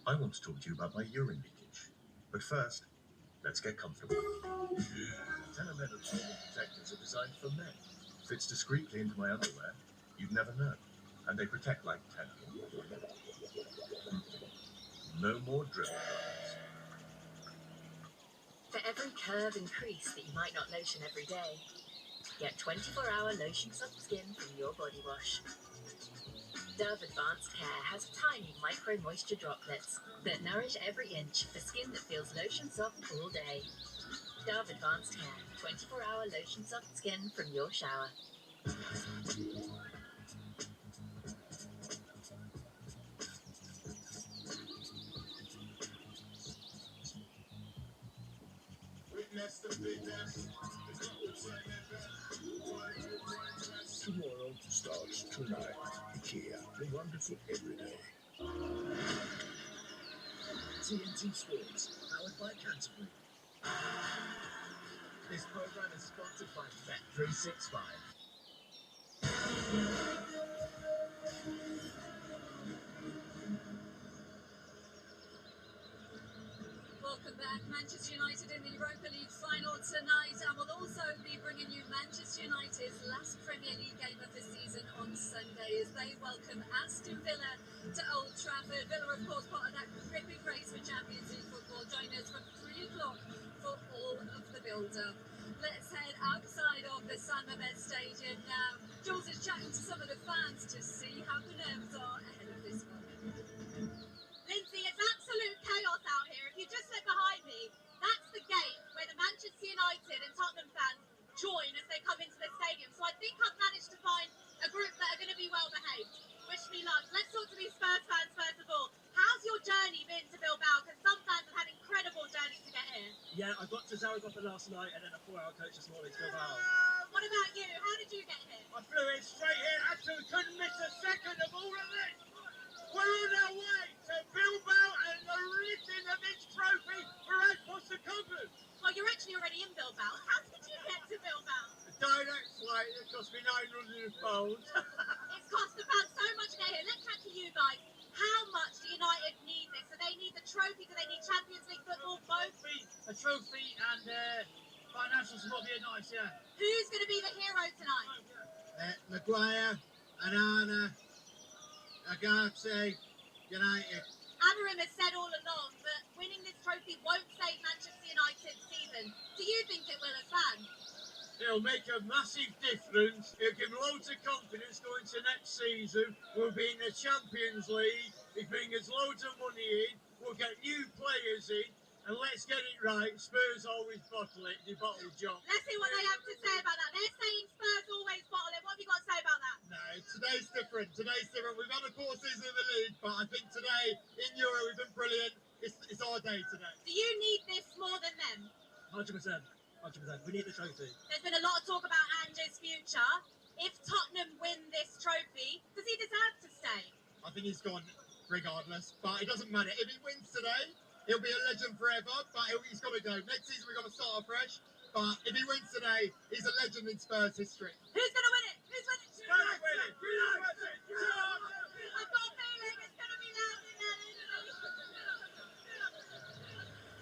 I want to talk to you about my urine leakage. But first, let's get comfortable. Telemetal Urine Protectors are designed for men. Fits discreetly into my underwear. You'd never know. And they protect like 10. No more dribble dries. For every curve and crease that you might not lotion every day, get 24-hour lotion soft skin from your body wash. Dove Advanced Care has tiny micro moisture droplets that nourish every inch for skin that feels lotion soft all day. Dove Advanced Care, 24-hour lotion soft skin from your shower. Tomorrow starts tonight. IKEA, the wonderful everyday. TNT Sports, powered by Canterbury. This programme is sponsored by Bet365. Welcome back. Manchester United in the Europa League final tonight, and we'll also be bringing you Manchester United's last Premier League game of the season on Sunday as they welcome Aston Villa to Old Trafford. Villa, of course, part of that gripping race for Champions League football. Join us from 3 o'clock for all of the build-up. Let's head outside of the San Mamés Stadium now. Jules is chatting to some of the fans to see how the nerves are ahead of this one. Lindsay, it's absolute chaos out here. If you just look behind me, that's the gate where the Manchester United and Tottenham fans join as they come into the stadium. So I think I've managed to find a group that are going to be well behaved. Wish me luck. Let's talk to these Spurs fans first of all. How's your journey been to Bilbao? Because some fans have had incredible journeys to get here. Yeah, I got to Zaragoza last night and then a 4-hour coach this morning to Bilbao. What about you? How did you get here? I flew in straight here, absolutely couldn't miss a second of all of this. We're on our way to Bilbao and the lifting of this trophy for Red Postacoglu. Well, you're actually already in Bilbao. How did you get to Bilbao? A direct flight that cost me £900. It's cost the fans so much to get here. Let's chat to you guys. How much do United need this? Do they need the trophy? Do they need Champions League football? Both? A trophy and financial support would be nice, yeah. Who's going to be the hero tonight? Maguire, Anana, Agate, United. Amorim has said all along that winning this trophy won't save Manchester United's season. Do you think it will as fans? It'll make a massive difference. It'll give loads of confidence going to next season. We'll be in the Champions League. It'll bring us loads of money in. We'll get new players in. And let's get it right. Spurs always bottle it. They bottle John. Let's see what they have to say about that. They're saying Spurs always bottle it. What have you got to say about that? No, today's different. We've had a poor season in the league, but I think today in Euro we've been brilliant. It's our day today. Do you need this more than them? 100%. 100%. We need the trophy. There's been a lot of talk about Ange's future. If Tottenham win this trophy, does he deserve to stay? I think he's gone regardless, but it doesn't matter. If he wins today, he'll be a legend forever, but he's got to go. Next season we've got to start afresh, but if he wins today, he's a legend in Spurs history. Who's going to win it? Who's winning? Spurs win it! I've got a feeling it's going to be loud in there.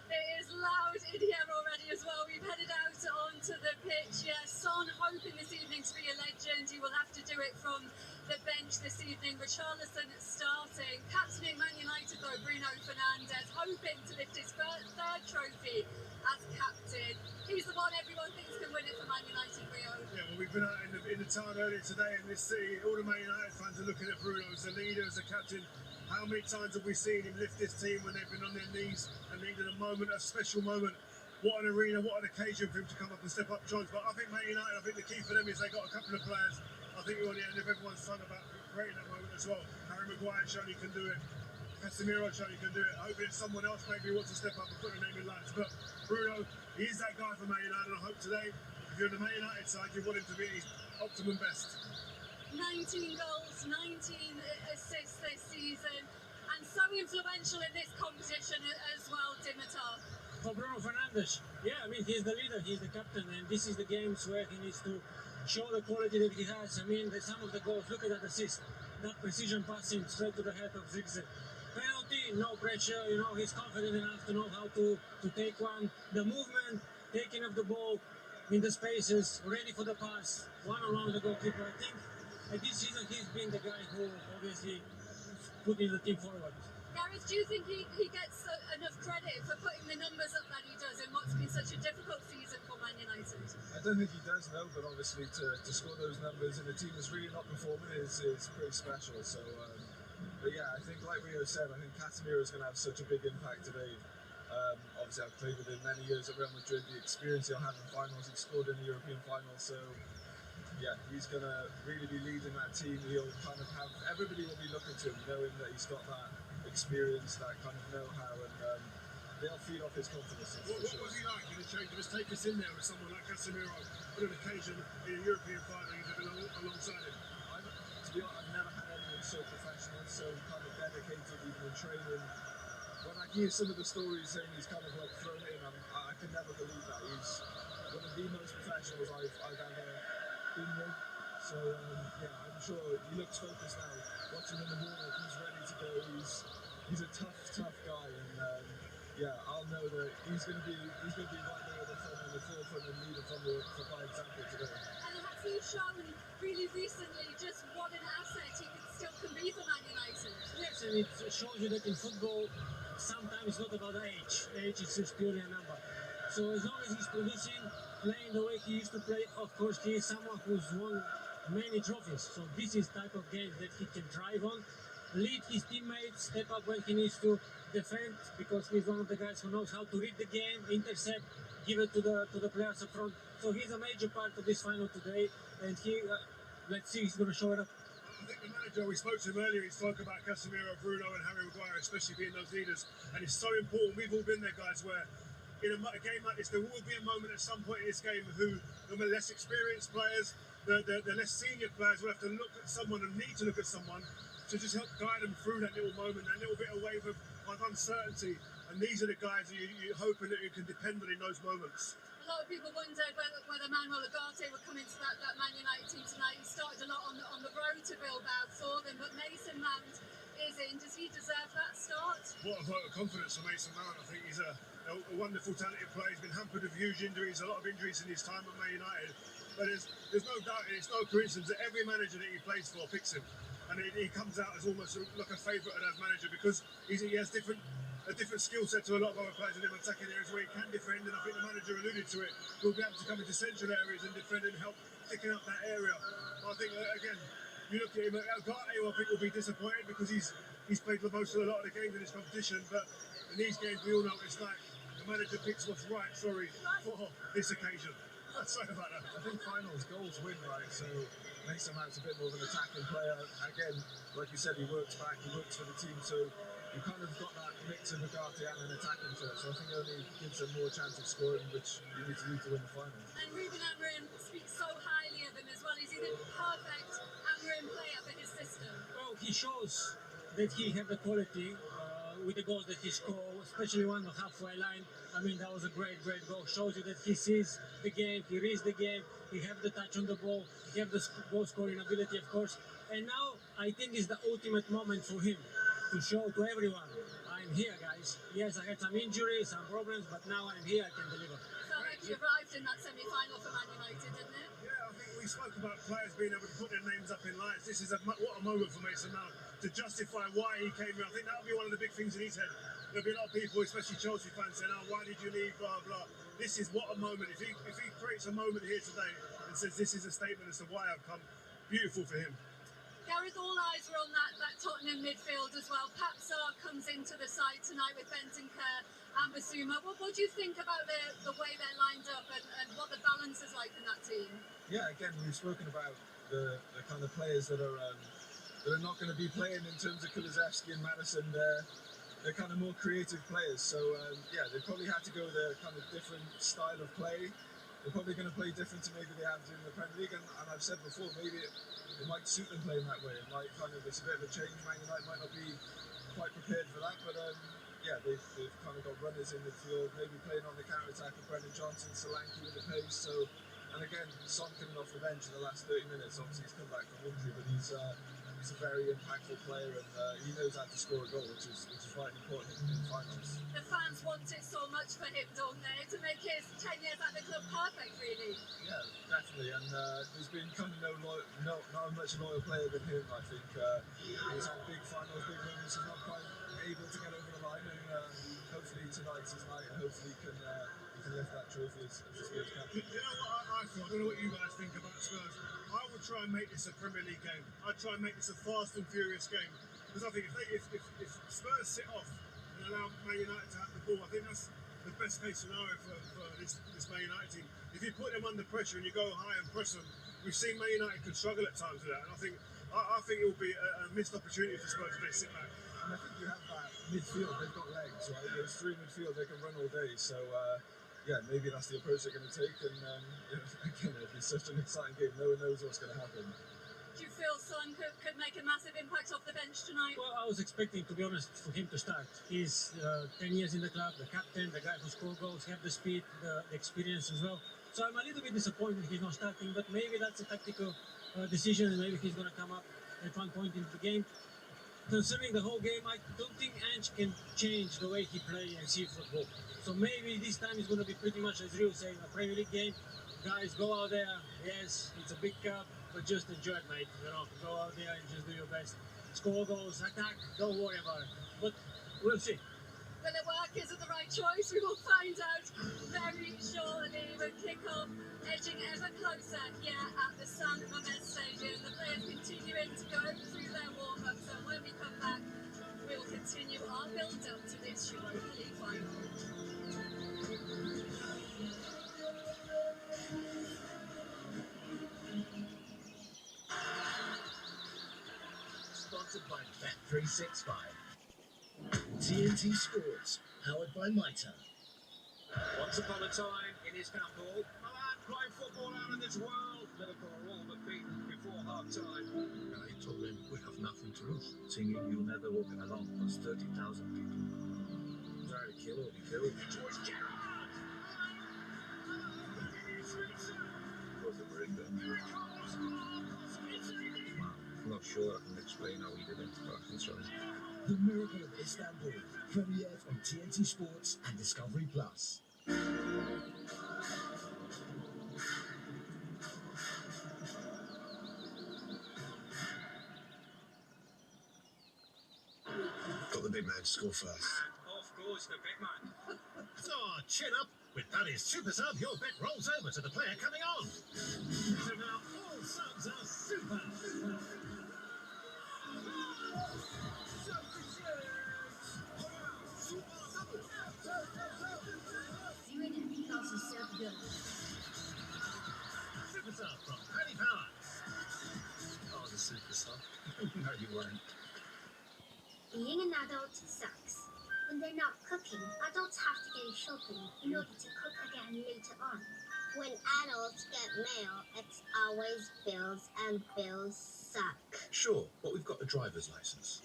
It is loud in here already as well. We've headed out onto the pitch. Yes, Son hoping this evening to be a legend. He will have to do it from the bench this evening. Richarlison starting. Captaining Man United though, Bruno Fernandes, hoping to lift his third trophy as captain. He's the one everyone thinks can win it for Man United, Rio. Yeah, well, we've been out in the town earlier today in this city. All the Man United fans are looking at Bruno as the leader, as the captain. How many times have we seen him lift this team when they've been on their knees and needed a moment, a special moment? what an arena, what an occasion for him to come up and step up chance. But I think Man United, I think the key for them is they got a couple of players. I think we're on the end of everyone's fun about creating that moment as well. Harry Maguire showing he can do it. Casemiro showing he can do it. I hope it's someone else maybe wants to step up and put a name in lights. But Bruno, he is that guy for Man United, and I hope today, if you're on the Man United side, you want him to be at his optimum best. 19 goals, 19 assists this season, and so influential in this competition as well, Dimitar. For Bruno Fernandes, yeah, I mean, he's the leader, he's the captain, and this is the games where he needs to show the quality that he has. I mean, some of the goals, look at that assist, that precision passing straight to the head of Zirkzee. Penalty, no pressure, you know, he's confident enough to know how to take one. The movement, taking of the ball in the spaces, ready for the pass, one-on-one with the goalkeeper. I think this season he's been the guy who obviously putting the team forward. Gareth, do you think he gets enough credit for putting the numbers up that he does in what's been such a difficult season for Man United? I don't think he does, no, but obviously to score those numbers in a team that's really not performing is pretty special. So, but yeah, I think like Rio said, I think Casemiro is going to have such a big impact today. Obviously, I've played with him many years at Real Madrid. The experience he'll have in finals, he scored in the European finals, so yeah, he's going to really be leading that team. He'll kind of have, everybody will be looking to him, knowing that he's got that experience, that kind of know-how, and they'll feed off his confidence. What was he like in the change? Just take us in there with someone like Casemiro on an occasion in a European final, you've been alongside him. To be honest, I've never had anyone so professional, so kind of dedicated, even in training. When I hear some of the stories saying he's kind of like thrown in, I can never believe that. He's one of the most professionals I've ever been with. So yeah, I'm sure he looks focused now. Watching him in the warm-up, he's ready to go. He's a tough guy, and yeah, I'll know that he's going to be right there at the front and the forefront and leading by example today. And has he shown really recently just what an asset he can be for Man United? Yes, and it shows you that in football, sometimes it's not about age. Age is just purely a number. So as long as he's producing, playing the way he used to play, of course he is someone who's won many trophies. So this is type of game that he can drive on, lead his teammates, step up when he needs to, defend, because he's one of the guys who knows how to read the game, intercept, give it to the players up front. So he's a major part of this final today, and he, let's see, he's going to show it up. I think the manager, we spoke to him earlier, he spoke about Casemiro, Bruno and Harry Maguire, especially being those leaders, and it's so important. We've all been there, guys, where in a game like this, there will be a moment at some point in this game who the less experienced players, the less senior players will have to look at someone and need to look at someone to just help guide them through that little moment, that little bit of wave of uncertainty. And these are the guys you're hoping that you can depend on in those moments. A lot of people wondered whether Manuel Ugarte would come into that Man United team tonight. He started a lot on the road to Bilbao for them, but Mason Mount is in. Does he deserve that start? What a vote of confidence for Mason Mount. I think he's a wonderful, talented player. He's been hampered with huge injuries, a lot of injuries in his time at Man United. But there's no doubt, it's no coincidence that every manager that he plays for picks him. And he comes out as almost like a favourite as manager because he has a different skill set to a lot of other players in them attacking areas where he can defend, and I think the manager alluded to it. He'll be able to come into central areas and defend and help picking up that area. I think again, you look at him, Ugarte, I think will be disappointed because he's played the most of a lot of the games in this competition, but in these games we all know it's like the manager picks what's right, for this occasion. Sorry about that. I think finals goals win, right? So Mason Mount's a bit more of an attacking player. Again, like you said, he works back, he works for the team, so you kind of got that mix of Ugarte and an attacking threat. So I think it only gives him more chance of scoring, which you need to do to win the final. And Ruben Amorim speaks so highly of him as well. Is he the perfect Amorim player for his system? Well, he shows that he has the quality with the goals that he scored, especially one on the halfway line. I mean, that was a great goal. Shows you that he sees the game, he reads the game, he has the touch on the ball, he has the goal scoring ability, of course. And now I think it's the ultimate moment for him to show to everyone, I'm here, guys. Yes, I had some injuries, some problems, but now I'm here, I can deliver. So like he arrived in that semi-final for Man United, didn't it? Yeah, I think we spoke about players being able to put their names up in lights. This is what a moment for Mason Mount to justify why he came here. I think that'll be one of the big things in his head. There'll be a lot of people, especially Chelsea fans, saying, "Oh, why did you leave?" Blah blah. This is what a moment. If he creates a moment here today and says this is a statement as to why I've come, beautiful for him. Gareth, all eyes were on that Tottenham midfield as well. Papsar comes into the side tonight with Bentancur and Basuma. What do you think about the way they're lined up and what the balance is like in that team? Yeah, again, we've spoken about the kind of players that are not going to be playing in terms of Kulusevski and Maddison. They're kind of more creative players. So, yeah, they probably had to go with a kind of different style of play. They're probably going to play different to maybe they have in the Premier League. And I've said before, maybe it might suit them playing that way. It might it's a bit of a change. Man United might not be quite prepared for that. But, yeah, they've kind of got runners in midfield, maybe playing on the counter-attack with Brendan Johnson, Solanke with the pace. So, and again, Son coming off the bench in the last 30 minutes. Obviously, he's come back from injury, but he's a very impactful player, and he knows how to score a goal, which is quite important in finals. The fans want it so much for him, don't they? To make his 10 years at the club perfect, really. Yeah, definitely. And there's been kind of not a much loyal player than him. I think he's had big finals, big moments. He's not quite able to get over the line, and hopefully tonight's his night, and hopefully he can lift that trophy as Spurs captain. You know what I thought? I don't know what you guys think about Spurs. I would try and make this a Premier League game. I'd try and make this a fast and furious game. Because I think if Spurs sit off and allow Man United to have the ball, I think that's the best case scenario for this Man United team. If you put them under pressure and you go high and press them, we've seen Man United can struggle at times with that. And I think it will be a missed opportunity for Spurs if they sit back. And I think you have that midfield. They've got legs, right? There's three midfield. They can run all day. So. Yeah, maybe that's the approach they're going to take, and again, it'll be such an exciting game. No one knows what's going to happen. Do you feel Son could make a massive impact off the bench tonight? Well, I was expecting, to be honest, for him to start. He's 10 years in the club, the captain, the guy who scores goals, have the speed, the experience as well. So I'm a little bit disappointed he's not starting, but maybe that's a tactical decision, and maybe he's going to come up at one point into the game. Concerning the whole game, I don't think Ange can change the way he plays and see football. So maybe this time it's going to be pretty much as Rio saying, a Premier League game. Guys, go out there. Yes, it's a big cup, but just enjoy it, mate. You know, go out there and just do your best. Score goals, attack, don't worry about it. But we'll see. Will it work? Is it the right choice? We will find out very shortly with kick-off edging ever closer here at the San Mamés Stadium. The players continuing to go through their warm-ups, and when we come back, we'll continue our build-up to this Europa League final. Sponsored by Bet365. TNT Sports, powered by Mitre. Once upon a time in Istanbul, Milan played football out of this world. Liverpool are all but beaten before half-time. And I told them we have nothing to lose. Singing You'll Never Walk Alone was 30,000 people. Sorry to kill or be killed. George Gerrard! Was the breakdown. Wow, I'm not sure I can explain how he did it, but I can try. The Miracle of Istanbul, premieres on TNT Sports and Discovery Plus. Got the big man to score first. Of course, the big man. Oh, chin up. With Paddy's Super Sub, your bet rolls over to the player coming on. So now all subs are super. Super Sub from Paddy Power. Oh, the super sub. No, you weren't. Being an adult sucks. When they're not cooking, adults have to go shopping in order to cook again later on. When adults get mail, it's always bills, and bills suck. Sure, but we've got a driver's license.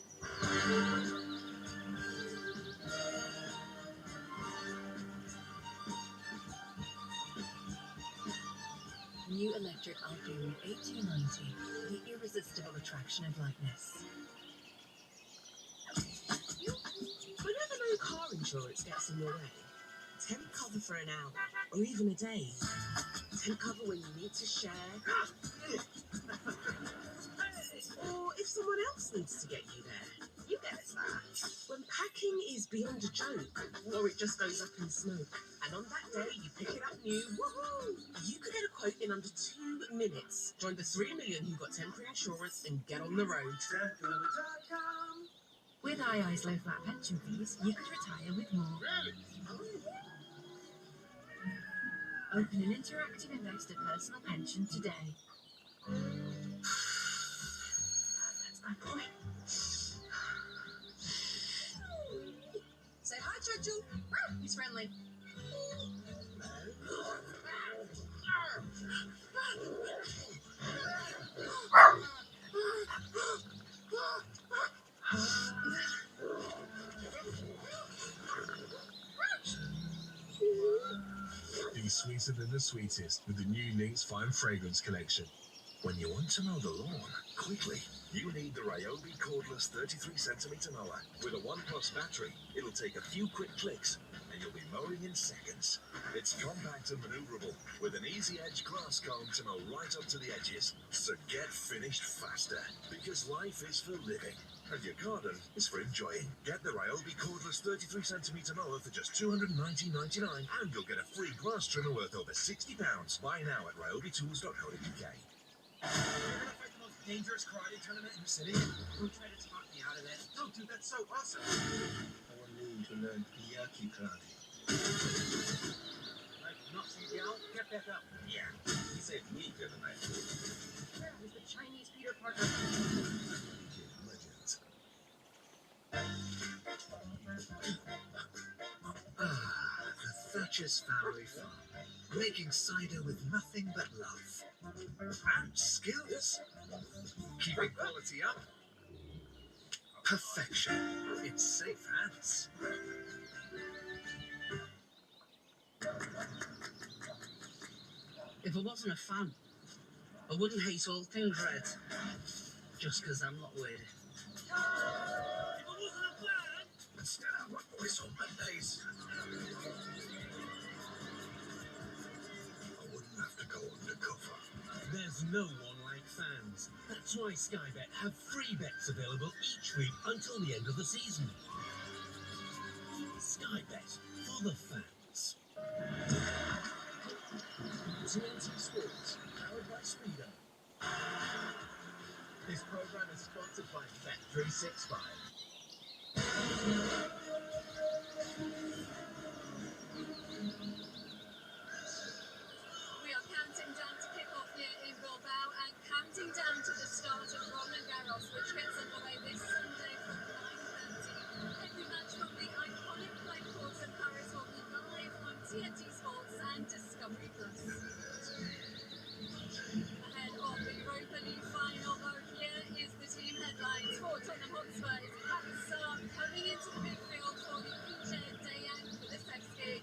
New electric Alpine A290, the irresistible attraction of lightness. Whenever no car insurance gets in your way, tent cover for an hour or even a day. Tent cover when you need to share. Or if someone else needs to get you there, you get that. When packing is beyond a joke, or it just goes up in smoke. And on that day, you pick it up new, woohoo! You could get a quote in under 2 minutes. Join the 3 million who got temporary insurance and get on the road. With II's low flat pension fees, you could retire with more. Open an interactive investor personal pension today. That's my boy. Say hi, Churchill. He's friendly. Be sweeter than the sweetest with the new Lynx Fine Fragrance Collection. When you want to mow the lawn quickly, you need the Ryobi cordless 33cm mower. With a 1+ battery, it'll take a few quick clicks and you'll be mowing in seconds. It's compact and maneuverable with an easy edge grass comb to mow right up to the edges. So get finished faster, because life is for living and your garden is for enjoying. Get the Ryobi cordless 33cm mower for just $219.99 and you'll get a free grass trimmer worth over £60. Buy now at ryobitools.co.uk. Dangerous karate tournament in the city. Don't try to talk me out of it. No, dude, that's so awesome. I want Lee to learn Miyaki karate. Like, knocks you down, get back up. Yeah, he saved me the other night. Yeah, he's the Chinese Peter Parker. Legends. The Thatcher's family farm. Making cider with nothing but love. And skills. Keeping quality up. Perfection. In safe hands. If I wasn't a fan, I wouldn't hate all things red. Just because I'm not with it. If I wasn't a fan, instead I want voice on Mondays. I wouldn't have to go undercover. There's no one like fans. That's why Sky Bet have free bets available each week until the end of the season. Sky Bet for the fans. TNT Sports, powered by Speedo. This program is sponsored by Bet365. We are counting down to kick off here in Bilbao and counting down to the start of Roland Garros, which gets underway this Sunday from 9:30. Every match from the iconic clay courts in Paris will be live on TNT Sports and Discovery Plus. Ahead of the Europa League final, though, here is the team headlines for Tottenham Hotspur. It's Pat Sarr coming into the midfield for the ITZ-DYLANVR Kulisevsky.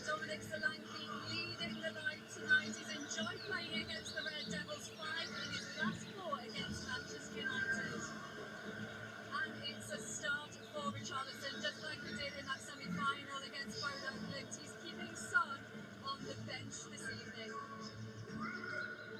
Dominic Solanke leading the line tonight. He's enjoyed playing against the Red Devils, 5 in his last 4 against Manchester United. And it's a start for Richarlison, just like we did in that semi-final against Bodo Glimt. He's keeping Son on the bench this evening.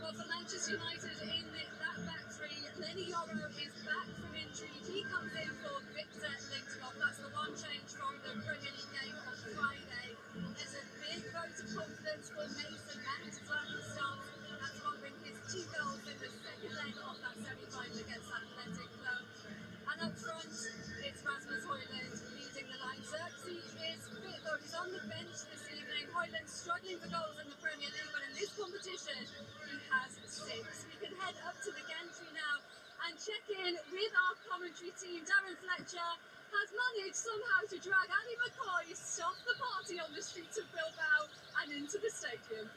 Well, for Manchester United in that back three, Lenny Yoro is back from injury. He comes in for Victor Lindelof. That's the one change from the Premier League game on Friday. There's a big vote of confidence for Mason Mount as well at the start. That's following his 2 goals in the second leg of that semi-final against Athletic Club. And up front, it's Rasmus Højlund leading the line. Xerxes is fit, though he's on the bench this evening. Højlund struggling for goals in the Premier League, but in this competition, he has 6. We can head up to the gantry now and check in with our commentary team. Darren Fletcher has managed somehow to drag Ali McCoy off the party on the streets of Bilbao and into the stadium.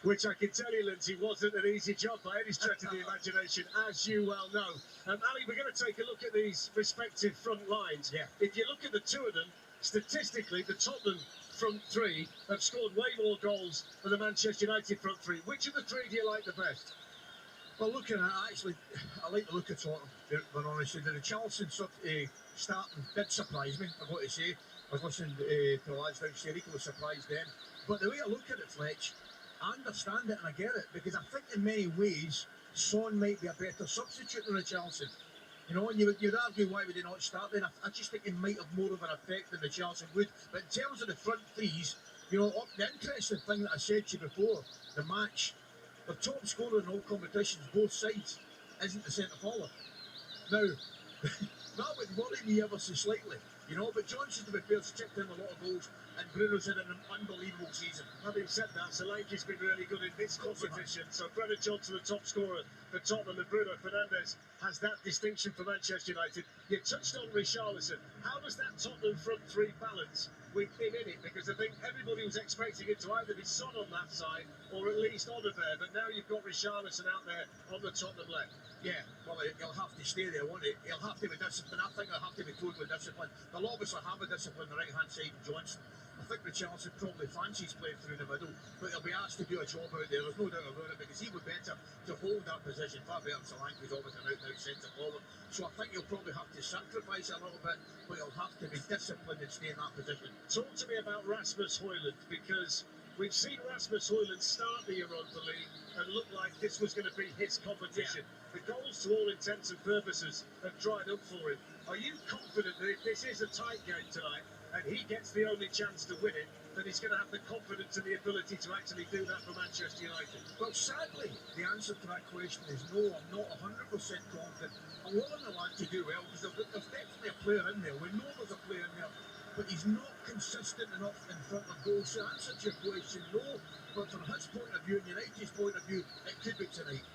Which I can tell you, Lindsay, wasn't an easy job by any stretch of the imagination, as you well know. Ali, we're going to take a look at these respective front lines. Yeah. If you look at the two of them, statistically, the Tottenham front three have scored way more goals than the Manchester United front three. Which of the three do you like the best? Well, looking at it, actually, I like the look of Tottenham, but honestly, the Richarlison starting did surprise me, I've got to say. I was listening to the lads downstairs, he was surprised then. But the way I look at it, Fletch, I understand it and I get it, because I think in many ways, Son might be a better substitute than Richarlison. You know, and you'd argue why would he not start then. I just think he might have more of an effect than the Chelsea would. But in terms of the front threes, you know, the interesting thing that I said to you before, the match, the top scorer in all competitions, both sides, isn't the centre forward. Now, that would worry me ever so slightly, you know, but Johnson, to be fair, has chipped in a lot of goals, and Bruno's had an unbelievable season. Having said that, Solanke's been really good in this competition. So Brennan Johnson, the top scorer for Tottenham, and Bruno Fernandes has that distinction for Manchester United. You touched on Richarlison. How does that Tottenham front three balance with him in it? Because I think everybody was expecting it to either be Son on that side or at least Oliver, but now you've got Richarlison out there on the Tottenham left. Yeah, well, he'll have to stay there, won't he? He'll have to be disciplined. I think he'll have to be totally disciplined. They'll obviously have a discipline on the right-hand side of Johnson. I think Richarlison probably fancies playing through the middle, but he'll be asked to do a job out there. There's no doubt about it, because he would better to hold that position far better than Solanke's obviously an out-and-out centre forward. So I think he'll probably have to sacrifice a little bit, but he'll have to be disciplined and stay in that position. Talk to me about Rasmus Højlund, because we've seen Rasmus Højlund start the Europa League and look like this was going to be his competition. Yeah. The goals, to all intents and purposes, have dried up for him. Are you confident that if this is a tight game tonight and he gets the only chance to win it, that he's going to have the confidence and the ability to actually do that for Manchester United? Well, sadly, the answer to that question is no. I'm not 100% confident. I'm willing the lad to do well, because there's definitely a player in there. We know there's a player in there, but he's not consistent enough in front of goal. So answer to your question, no. But from his point of view and United's point of view, it could be tonight.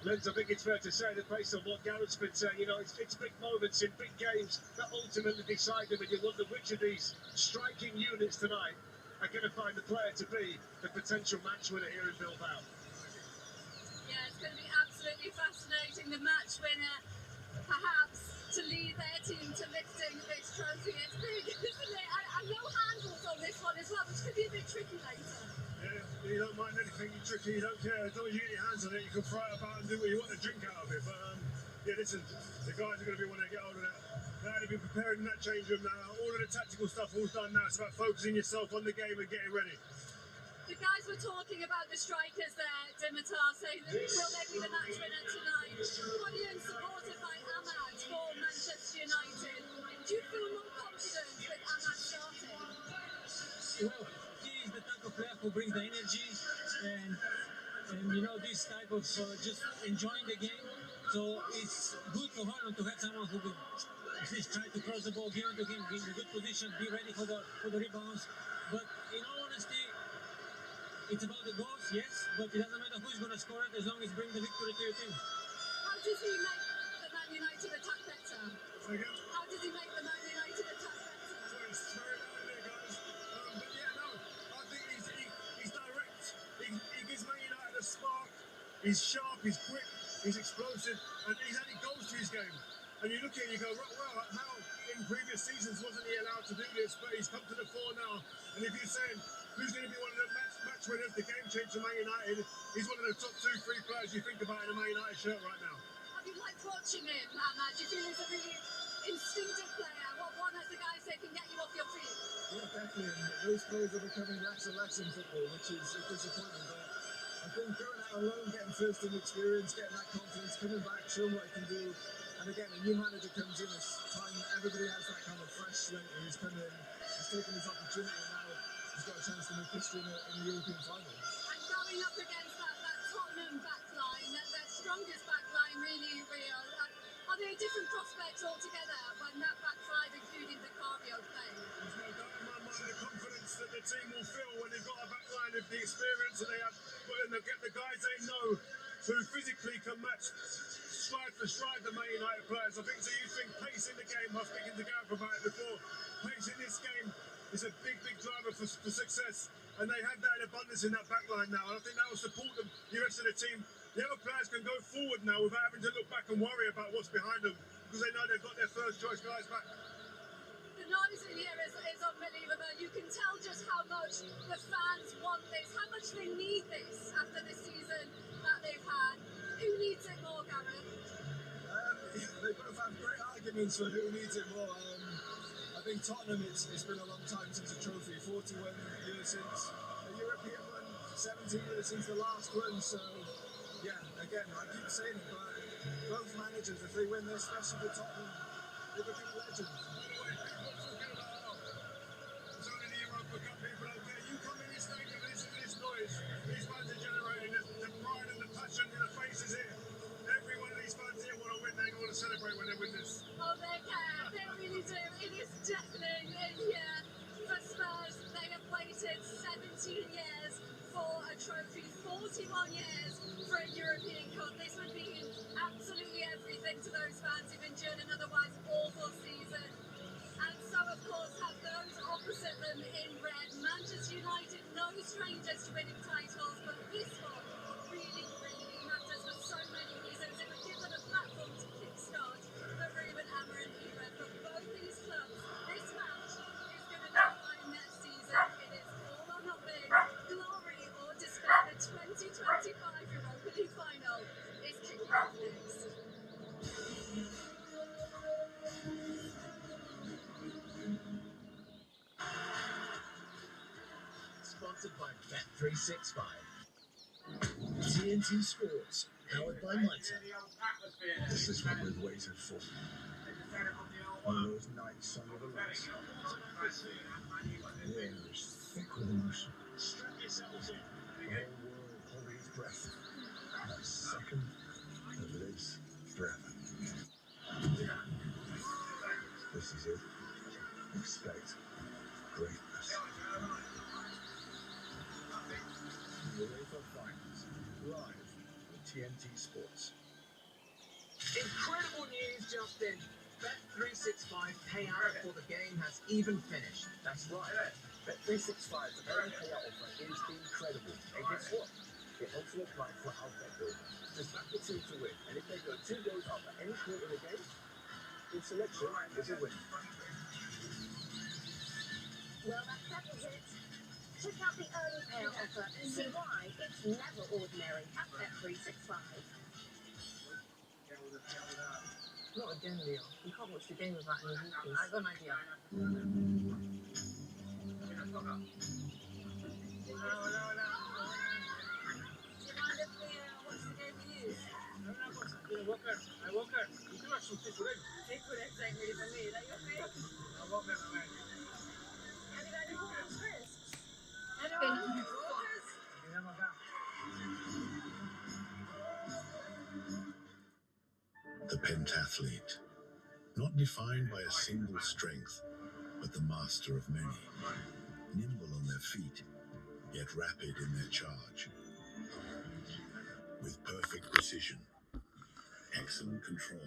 Lenz, I think it's fair to say that based on what Garrett's been saying, you know, it's big moments in big games that ultimately decide them, and you wonder which of these striking units tonight are going to find the player to be the potential match winner here in Bilbao. Yeah, it's going to be absolutely fascinating. The match winner, perhaps, to lead their team to lifting this trophy. It's big, isn't it? And no handles on this one as well, which could be a bit tricky later. Yeah, you don't mind anything tricky, you don't care. As long as you get your hands on it, you can fry it about and do what you want to drink out of it. But yeah, listen, the guys are going to be wanting to get hold of that. They're going to be prepared in that change room now. All of the tactical stuff all's done now. It's about focusing yourself on the game and getting ready. The guys were talking about the strikers there, Dimitar, saying that will they be the match winner tonight? Højlund supported by Ahmad for Manchester United. Do you feel more confident with Ahmad starting? Well, he is the type of player who brings the energy and you know, this type of just enjoying the game. So it's good for Højlund to have someone who will at least try to cross the ball, give it to him, be in a good position, be ready for the rebounds. But in all honesty, it's about the goals, yes, but it doesn't matter who's going to score it as long as you bring the victory to your team. How does he make the Man United attack better? How does he make the Man United attack better? It's very loud there, guys. But yeah, no, I think he's direct. He gives Man United a spark. He's sharp, he's quick, he's explosive, and he's added goals to his game. And you look at it and you go, well, how in previous seasons wasn't he allowed to do this? But he's come to the fore now. And if you're saying who's going to be one of the match winners, the game changer for Man United, he's one of the top 2-3 players you think about in a Man United shirt right now. Have you liked watching him, Ahmad? Do you feel he's a really instinctive player? One, as the guys say, can get you off your feet? Yeah, definitely. And those players are becoming less and less in football, which is a disappointment. But I think going out alone, getting first-team experience, getting that confidence, coming back, showing what he can do. And again, a new manager comes in, it's time everybody has that kind of fresh slate. He's come in, he's taken his opportunity, and now he's got a chance to make history in the European final. And going up against that Tottenham backline, their strongest backline, really real. Are they different prospects altogether when that back five, including the Cardio, play? There's no doubt in my mind the confidence that the team will feel when they've got a backline of the experience that they have, and they'll get the guys they know who physically can match stride for stride the Man United players. I think so. You think pace in the game, I was speaking to Gareth about it before, pace in this game is a big driver for success, and they have that in abundance in that back line now, and I think that will support them, the rest of the team. The other players can go forward now without having to look back and worry about what's behind them, because they know they've got their first choice guys back. The noise in here is unbelievable. You can tell just how much the fans want this, how much they need this after the season that they've had. Who needs it more, Gareth? They both have great arguments for who needs it more. I think Tottenham, it's been a long time since a trophy, 41 years since a European one, 17 years since the last one, so Yeah, again, I keep saying it, but both managers, if they win this, especially the Tottenham, they become legends. It's only the Europa Cup people out there. You come in this stadium and listen to this noise. These fans are generating the pride and the passion in the faces here. Every one of these fans here want to win. They want to celebrate when they win this. Oh, they care. They really do. It is deafening in here. For Spurs, they have waited 17 years for a trophy, 41 years for a European Cup. This would mean absolutely everything to those fans who've endured an otherwise awful season. And so, of course, have those opposite them in red. Manchester United, no strangers to winning titles, but this one really, really matters for so many reasons. It would give them a platform to kickstart the Ruben Amorim era for both these clubs. This match is going to define their season. It is all or nothing, glory or despair. The 2025 Europa League final is kicking off next. Sponsored by Bet365. TNT Sports, powered by Mitre. This is what we've waited for. On those nights under the lights. The air is thick with emotion. The whole world holding its breath. That second that lives forever. This is it. Expect greatness. The UEFA Finals, live with TNT Sports. Incredible news just in. Bet365 payout before the game has even finished. That's right. Bet365's early payout offer is incredible. And guess what? It also applies for our bet builder. Just back the team to win, and if they go 2 goals up at any point in the game, your selection is a win. Well, that settles it. Check out the early payout offer and see why it's never ordinary at Bet365. Not again, Leo. You can't watch the game without any walkers. I got an idea. Walker, you do have some fish with Fish with eggs ain't really for me. Is that your thing? I want them, man. Have you got any walkers, Chris? The pentathlete, not defined by a single strength, but the master of many. Nimble on their feet, yet rapid in their charge. With perfect precision, excellent control,